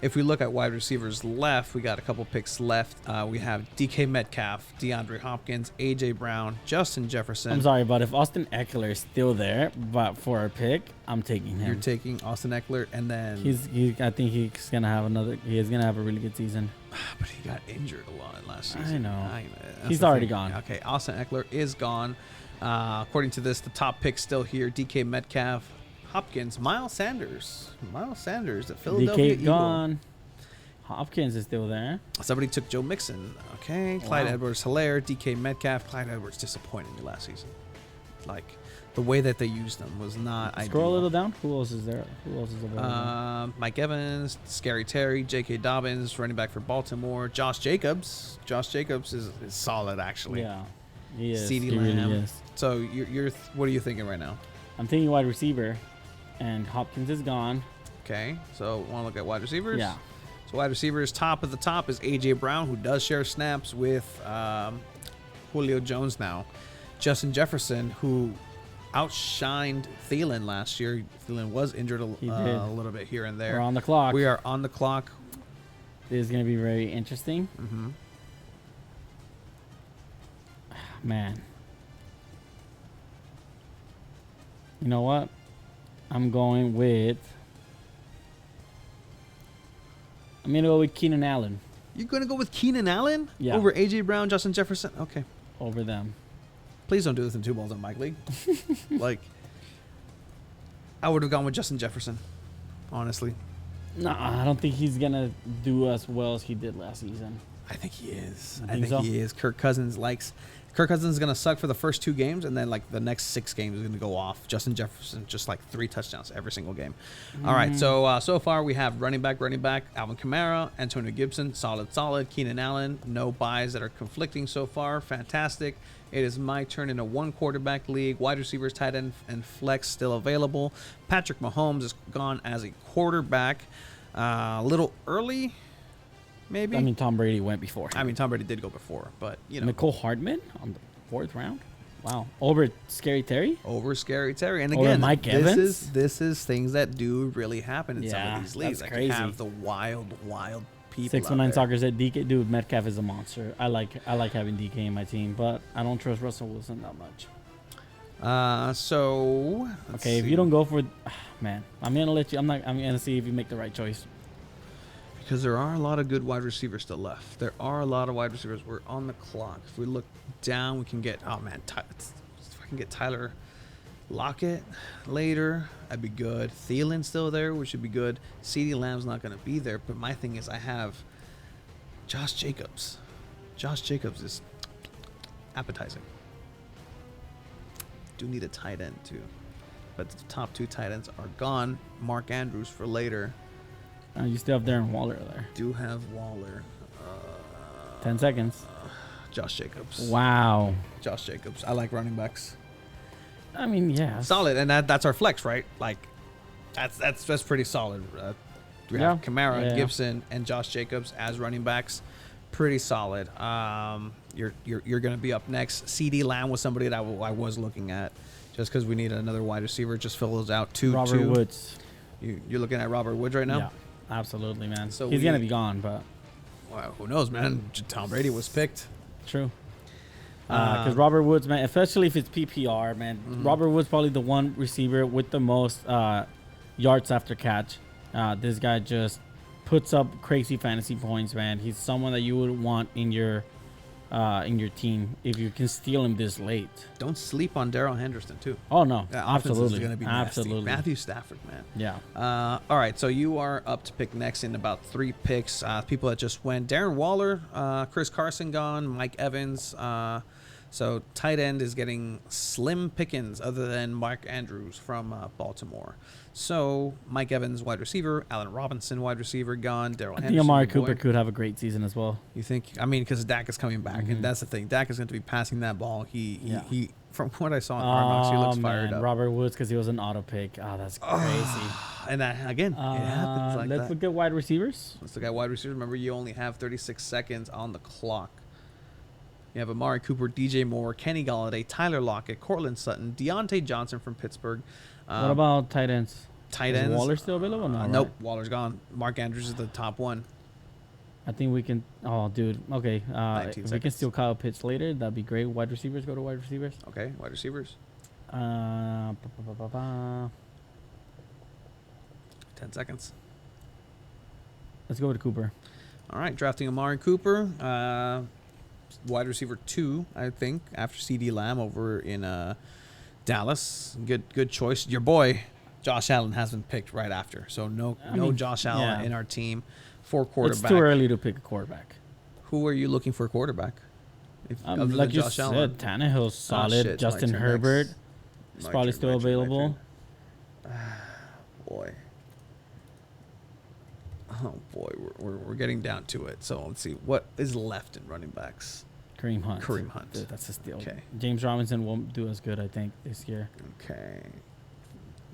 If we look at wide receivers left, we got a couple picks left. We have DK Metcalf, DeAndre Hopkins, AJ Brown, Justin Jefferson. I'm sorry, but if Austin Eckler is still there, but for a pick, I'm taking him. You're taking Austin Eckler, and then I think he's gonna have He's gonna have a really good season. but he got injured a lot last season. I know. That's He's the already thing. gone. Okay, Austin Eckler is gone. According to this, the top pick still here: DK Metcalf, Hopkins, Miles Sanders, the Philadelphia DK Eagle. gone. Hopkins is still there. Somebody took Joe Mixon. Okay, Clyde Wow. Edwards-Helaire, DK Metcalf. Clyde Edwards disappointed me last season. Like the way that they used them was not ideal. Scroll a little down. Who else is there? Who else is available? Mike Evans, Scary Terry, J.K. Dobbins, running back for Baltimore. Josh Jacobs. Josh Jacobs is solid actually. Yeah, he is. CeeDee He Lamb. really is. So you're what are you thinking right now? I'm thinking wide receiver, and Hopkins is gone. Okay, so want to look at wide receivers? Yeah. So wide receivers, top of the top is A.J. Brown, who does share snaps with Julio Jones now. Justin Jefferson, who outshined Thielen last year. Thielen was injured a little bit here and there. We're on the clock. We are on the clock. This is gonna be very interesting. Mm-hmm. Man. You know what? I'm going with Keenan Allen You're going to go with Keenan Allen Yeah. over A.J. Brown, Justin Jefferson? Okay. over them. Please don't do this in 2 balls on Mike League. Like, I would have gone with Justin Jefferson, honestly. No, I don't think he's gonna do as well as he did last season. I think he is. You I think think so? he is. Kirk Cousins is going to suck for the first 2 games, and then, like, the next 6 games is going to go off. Justin Jefferson, just, like, 3 touchdowns every single game. All right, so far we have running back, Alvin Kamara, Antonio Gibson, solid. Keenan Allen, no buys that are conflicting so far. Fantastic. It is my turn in a 1 quarterback league. Wide receivers, tight end, and flex still available. Patrick Mahomes is gone as a quarterback. A little early, maybe. I mean, Tom Brady went before. Tom Brady did go before, but, you know. Nicole Hardman on the 4th round. Wow. Over Scary Terry. Over Scary Terry. And Over again, Mike Evans? this is things that do really happen in some Yeah, of these leagues. that's Like, you crazy. have the wild people. 619 out there. Soccer said DK, dude, Metcalf is a monster. I like having DK in my team, but I don't trust Russell Wilson that much. So let's Okay, if see. you don't go for, man, I'm gonna let you. I'm gonna see if you make the right choice. Because there are a lot of good wide receivers still left. There are a lot of wide receivers. We're on the clock. If we look down, we can get. Oh man, if I can get Tyler Lockett later, that'd be good. Thielen's still there, which should be good. CeeDee Lamb's not going to be there. But my thing is, I have Josh Jacobs. Josh Jacobs is appetizing. Do need a tight end too, but the top 2 tight ends are gone. Mark Andrews for later. You still have Darren Waller there. Do have Waller. 10 seconds. Josh Jacobs. Wow. Josh Jacobs. I like running backs. I mean, yeah. Solid, and that's our flex, right? Like, that's pretty solid. We have Kamara, Yeah. Gibson, and Josh Jacobs as running backs. Pretty solid. You're gonna be up next. CeeDee Lamb was somebody that I was looking at, just because we need another wide receiver. Just fills out two. Robert Woods. You're looking at Robert Woods right now. Yeah, absolutely, man. So he's gonna be gone, but well, who knows, man? Tom Brady was picked. true. Because Robert Woods, man, especially if it's PPR, man. Robert Woods probably the one receiver with the most yards after catch. This guy just puts up crazy fantasy points, man. He's someone that you would want in your team if you can steal him this late. Don't sleep on Darrell Henderson too. Oh no, That offense absolutely, is going to be nasty. absolutely. Matthew Stafford, man. Yeah. All right, so you are up to pick next in about 3 picks. People that just went: Darren Waller, Chris Carson gone, Mike Evans. So tight end is getting slim pickings, other than Mark Andrews from Baltimore. So Mike Evans, wide receiver; Allen Robinson, wide receiver, gone. Darrell I Henderson. think Amari your boy. Cooper could have a great season as well. You think? I mean, because Dak is coming back, and that's the thing. Dak is going to be passing that ball. Yeah. He from what I saw in Hard Knocks, he looks fired up. Robert Woods, because he was an auto pick. Oh, that's crazy. And that again, it happens like let's that. look at wide receivers. Let's look at wide receivers. Remember, you only have 36 seconds on the clock. You have Amari Cooper, DJ Moore, Kenny Galladay, Tyler Lockett, Cortland Sutton, Deontay Johnson from Pittsburgh. What about tight ends? tight Is ends? Waller still available? No, Nope, right? Waller's gone. Mark Andrews is the top one. I think we can. Oh, dude. Okay. 19 If we can seconds. steal Kyle Pitts later, that'd be great. Wide receivers, go to wide receivers. Okay, wide receivers. 10 10 seconds. Let's go with Cooper. All right, drafting Amari Cooper, wide receiver 2, I think, after CeeDee Lamb over in Dallas. Good choice. Your boy Josh Allen has been picked right after, so no Josh Allen in our team for quarterback. It's too early to pick a quarterback. Who are you looking for a quarterback? Other Like than you Josh said, Allen? Tannehill's solid. shit, Justin my turn Herbert next. is My probably turn, still my turn, my available. turn. Boy. Oh boy, we're getting down to it. So let's see what is left in running backs. Kareem Hunt. Kareem Hunt. Dude, that's a steal. Okay. James Robinson won't do as good, I think, this year. Okay.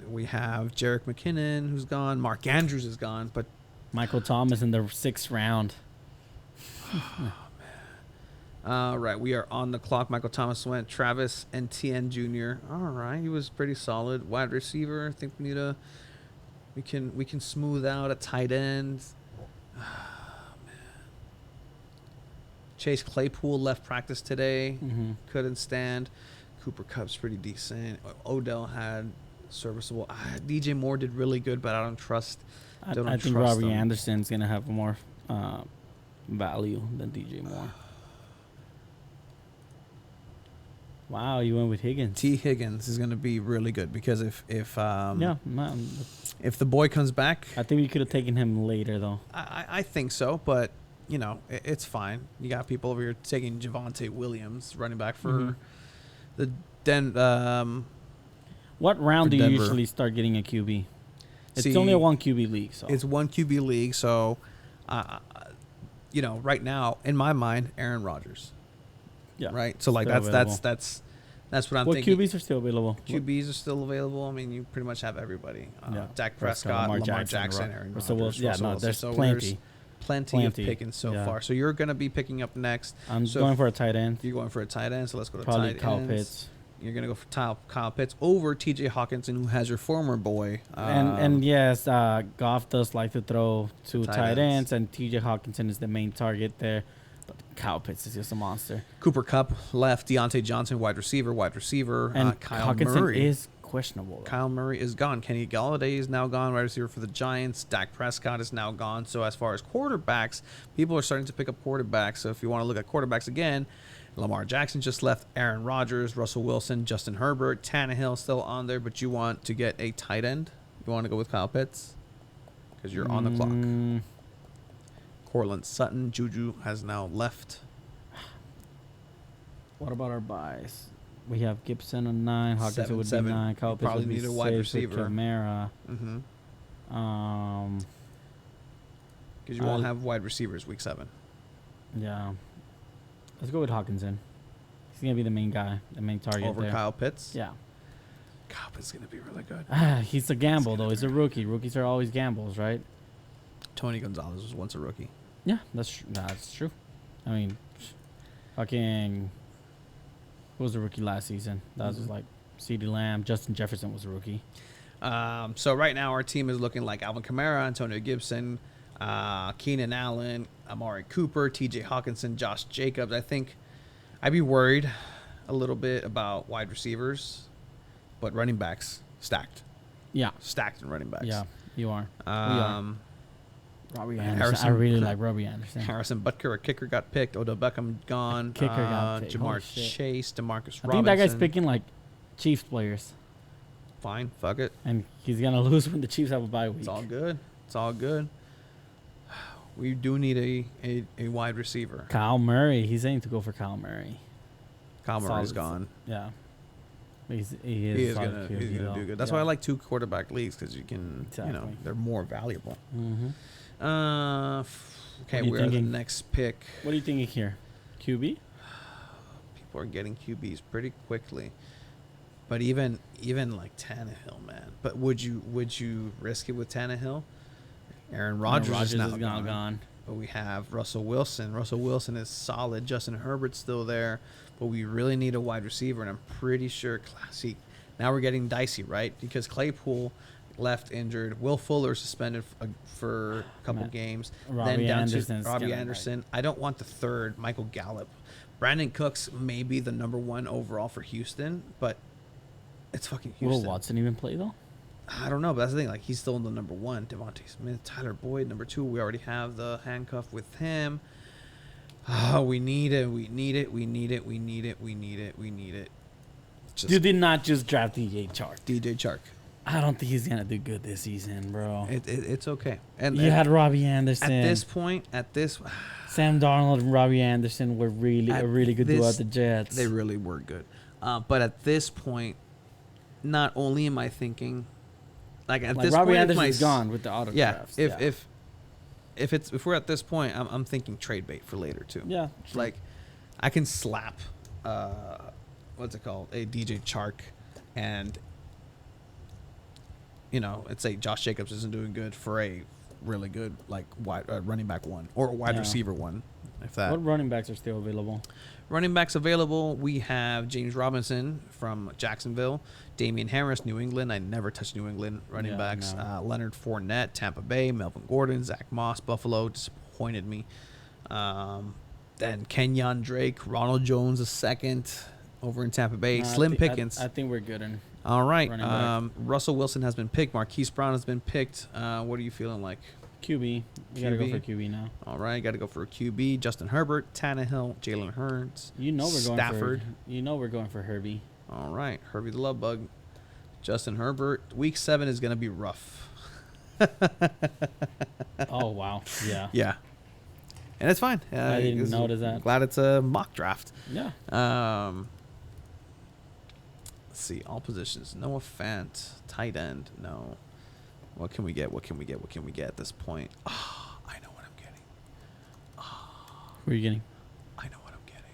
We have Jerick McKinnon, who's gone. Mark Andrews is gone, but Michael Thomas in the 6th round. right, we are on the clock. Michael Thomas went. Travis Etienne Jr. All right, he was pretty solid. Wide receiver. I think we need we can smooth out a tight end. Chase Claypool left practice today. Mm-hmm. Couldn't stand. Cooper Kupp's pretty decent. Odell had serviceable. DJ Moore did really good, but I don't trust. I Don't think trust Robbie him. Anderson's going to have more value than DJ Moore. Wow, you went with Higgins. T. Higgins is going to be really good because if Yeah, man. if the boy comes back, I think we could have taken him later, though. I think so, but you know it's fine. You got people over here taking Javonte Williams, running back for the What round For do you Denver. usually start getting a QB? It's See, only a 1 QB league, so. It's one QB league, so right now in my mind, Aaron Rodgers, yeah. right? So like Still that's what I'm What thinking. QBs are still available? QBs are still available. I mean, you pretty much have everybody. Yeah. Dak Prescott, Lamar Jackson, Aaron Russell Wilson. Yeah, Russell no, Wilson. there's So plenty. Plenty of pickings so yeah. far. So you're going to be picking up next. I'm So going for a tight end. You're going for a tight end, so let's go to Probably tight Kyle ends. Pitts. You're gonna go for Kyle Pitts over T.J. Hawkinson, who has your former boy. And yes, Goff does like to throw to Tight tight ends. ends, and T.J. Hawkinson is the main target there. But Kyle Pitts is just a monster. Cooper Kupp left. Deontay Johnson, wide receiver. And Kyle Hawkinson Murray is questionable. Though. Kyle Murray is gone. Kenny Galladay is now gone, wide receiver for the Giants. Dak Prescott is now gone. So as far as quarterbacks, people are starting to pick up quarterbacks. So if you want to look at quarterbacks again, Lamar Jackson just left. Aaron Rodgers, Russell Wilson, Justin Herbert, Tannehill still on there. But you want to get a tight end? You want to go with Kyle Pitts? Because you're on the clock. Cortland Sutton, Juju has now left. What about our buys? We have Gibson on 9. Hawkinson would be 9. Kyle Pitts Probably would be need a wide 6 with receiver. Kamara. Mm-hmm. Because you won't have wide receivers week 7. Yeah. Let's go with Hawkinson. He's gonna be the main guy, the main target Over there. Kyle Pitts. Yeah. Kyle Pitts is going to be really good. He's a gamble though. He's a rookie. Rookies are always gambles, right? Tony Gonzalez was once a rookie. Yeah, that's true. I mean, fucking. Who was the rookie last season? That was just like CeeDee Lamb. Justin Jefferson was a rookie. So right now our team is looking like Alvin Kamara, Antonio Gibson, Keenan Allen, Amari Cooper, T.J. Hawkinson, Josh Jacobs. I think I'd be worried a little bit about wide receivers, but running backs stacked. Yeah. Stacked in running backs. Yeah, you are. We are. Robbie Anderson. Harrison- I really like Robbie Anderson. Harrison Butker, a kicker, got picked. Odell Beckham gone. Kicker got picked. Jamar Holy shit. Chase, DeMarcus Robinson. I think that guy's picking like Chiefs players, Fine, fuck it. and he's gonna lose when the Chiefs have a bye week. It's all good. It's all good. We do need a wide receiver. Kyle Murray. He's saying to go for Kyle Murray. Kyle Murray's Solid. gone. Yeah. He is He is solid gonna QB, though. do good. That's why I like 2 quarterback leagues, because you can, Exactly. they're more valuable. Mm-hmm. Okay, What are you we're the thinking? next pick. What are you thinking here? QB? People are getting QBs pretty quickly, but even like Tannehill, man. But would you risk it with Tannehill? Aaron Rodgers is now gone. But we have Russell Wilson. Russell Wilson is solid. Justin Herbert's still there, but we really need a wide receiver, and I'm pretty sure. See, now we're getting dicey, right? Because Claypool left injured. Will Fuller suspended for a couple games. Robbie then down Anderson's to Robbie gonna, Anderson. I don't want the third, Michael Gallup. Brandon Cooks may be the number 1 overall for Houston, but it's fucking Houston. Will Watson even play though? I don't know, but that's the thing. Like, he's still in the number 1. Devontae Smith, Tyler Boyd, number 2. We already have the handcuff with him. Oh, we need it. We need it. We need it. We need it. We need it. We need it. You did not just draft DJ Chark. DJ Chark. I don't think he's gonna do good this season, bro. It's okay. And You had Robbie Anderson. at this point, Sam Darnold and Robbie Anderson were really a really good duo at the Jets. they really were good. But at this point, not only am I thinking, like at like this Robbie point, Anderson's gone with the auto Yeah, drafts. if we're at this point, I'm thinking trade bait for later too. Yeah, Like, I can slap, what's it called, a DJ Chark, and it's a Josh Jacobs isn't doing good for a really good like wide running back 1 or a wide Yeah. receiver 1, if that. What running backs are still available? Running backs available, we have James Robinson from Jacksonville, Damian Harris, New England. I never touched New England running Yeah, backs. no. Leonard Fournette, Tampa Bay, Melvin Gordon, Zach Moss, Buffalo, disappointed me. Then Kenyon Drake, Ronald Jones, a second over in Tampa Bay. No, Slim Pickens. I think we're good in. All right. running back. Russell Wilson has been picked. Marquise Brown has been picked. What are you feeling like? QB. We gotta go QB. for QB now. All right, got to go for a QB. Justin Herbert, Tannehill, Jalen Hurts. You know we're going Stafford. for. You know we're going for Herbie. All right, Herbie the Love Bug, Justin Herbert. Week 7 is gonna be rough. Oh wow. Yeah. Yeah, and it's fine. I didn't it's- notice that. Glad it's a mock draft. Yeah. Let's see, all positions. Noah Fant, tight end. No. What can we get? What can we get? What can we get at this point? Ah, I know what I'm getting. Who are you getting? I know what I'm getting.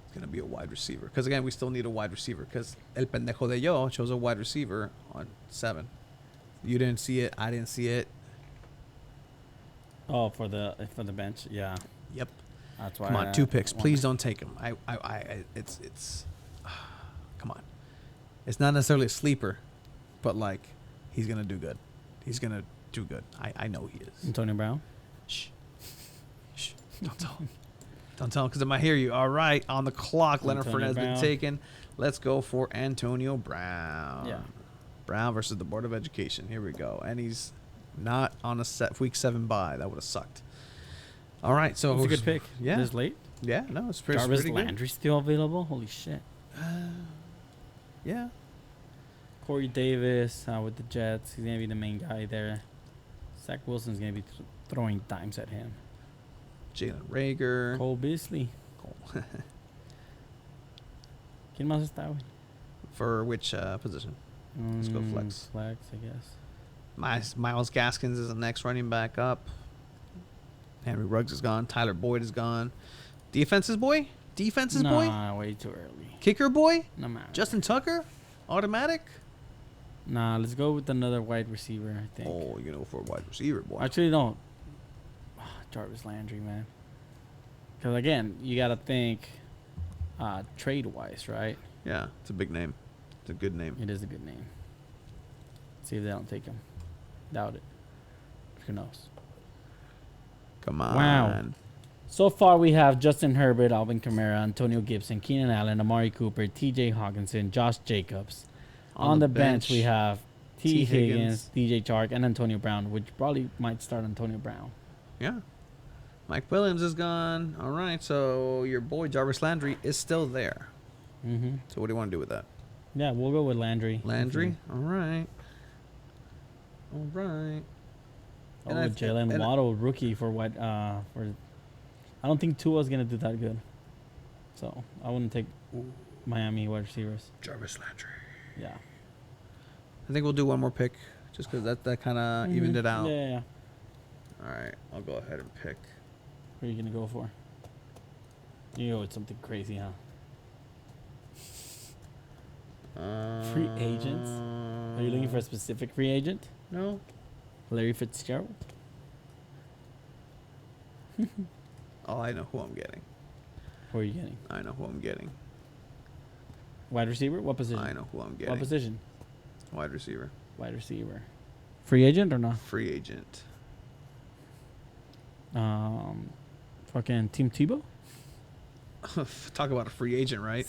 It's going to be a wide receiver. Because, again, we still need a wide receiver. Because El Pendejo de Yo chose a wide receiver on 7. You didn't see it. I didn't see it. Oh, for the bench. Yeah. Yep. That's why. Come on, 2 picks. Please don't take him. It's Come on. It's not necessarily a sleeper, but like he's gonna do good. He's gonna do good. I know he is. Antonio Brown. Shh. Shh. Don't tell him. Don't tell him because I might hear you. All right, on the clock, Leonard Antonio Fournette has been Brown. taken. Let's go for Antonio Brown. Yeah. Brown versus the Board of Education. Here we go. And he's not on a week 7 bye. That would have sucked. All right, so It's a good pick. Yeah. This late. Yeah, no, it's pretty, Jarvis pretty good. Landry still available. Holy shit. Yeah. Corey Davis with the Jets. He's gonna be the main guy there. Zach Wilson's gonna be throwing dimes at him. Jalen Rager. Cole Beasley. Cole. ¿Quién más está, güey? For which position? Let's go flex. Flex, I guess. Myles Gaskins is the next running back up. Henry Ruggs is gone. Tyler Boyd is gone. Defense's boy? Defense's boy? Nah, way too early. Kicker boy? No matter. Justin Tucker? Automatic? Nah, let's go with another wide receiver, I think. Oh, you're going to go for a wide receiver, boy. Actually, don't. Jarvis Landry, man. Because, again, you got to think trade-wise, right? Yeah, it's a big name. It's a good name. It is a good name. See if they don't take him. Doubt it. Who knows? Come on. Wow. So far, we have Justin Herbert, Alvin Kamara, Antonio Gibson, Keenan Allen, Amari Cooper, T.J. Hawkinson, Josh Jacobs. On the bench, we have T. Higgins, DJ Chark, and Antonio Brown, which probably might start Antonio Brown. Yeah. Mike Williams is gone. All right, so your boy Jarvis Landry is still there. Mm-hmm. So what do you want to do with that? Yeah, we'll go with Landry. Landry? All right. All right. Oh, And I- Jalen and- Waddle, rookie for what? For I don't think Tua's gonna do that good, so I wouldn't take Miami wide receivers. Jarvis Landry. Yeah, I think we'll do one more pick just because that kind of evened it out. Yeah. All right, I'll go ahead and pick. What are you gonna go for? You go with something crazy, huh? Free agents? Are you looking for a specific free agent? No. Larry Fitzgerald? Oh, I know who I'm getting. Who are you getting? I know who I'm getting. Wide receiver? What position? I know who I'm getting. What position? Wide receiver. Wide receiver. Free agent or not? Free agent. Fucking Team Tebow? Talk about a free agent, right?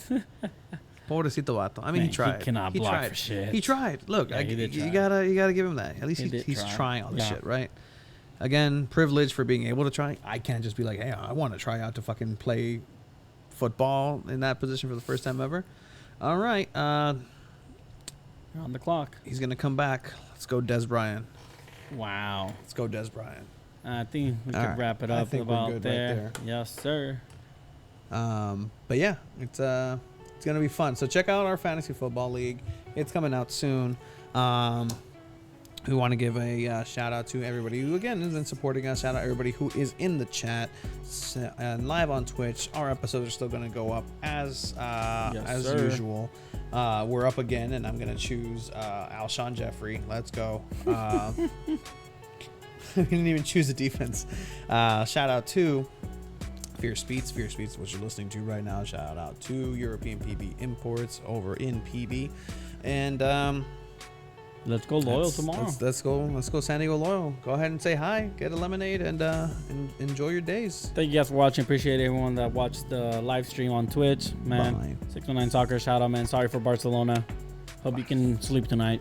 Pobrecito vato. I mean, Man, he he tried. cannot block tried. for shit. He tried. Look, Yeah, he did you try. gotta give him that. At least He did he's try. trying all this Yeah. shit, right? Again, privilege for being able to try. I can't just be like, hey, I want to try out to fucking play football in that position for the first time ever. All right, You're on the clock. he's gonna come back. Let's go, Des Bryant. Wow. Let's go, Des Bryant. I think we All could right. wrap it I up think we're about good right there. there. Yes, sir. But yeah, it's gonna be fun. So check out our fantasy football league. It's coming out soon. We want to give a shout out to everybody who again is in supporting us. Shout out everybody who is in the chat and live on Twitch. Our episodes are still gonna go up as sir. usual. We're up again, and I'm gonna choose Alshon Jeffrey. Let's go. We didn't even choose a defense. Shout out to Fierce Beats, what you're listening to right now. Shout out to European PB Imports over in PB, and Let's go loyal tomorrow. Let's go San Diego Loyal. Go ahead and say hi, get a lemonade, and enjoy your days. Thank you guys for watching. Appreciate everyone that watched the live stream on Twitch. Man, Bye. 619 Soccer, shout out, man. Sorry for Barcelona. Hope you can sleep tonight.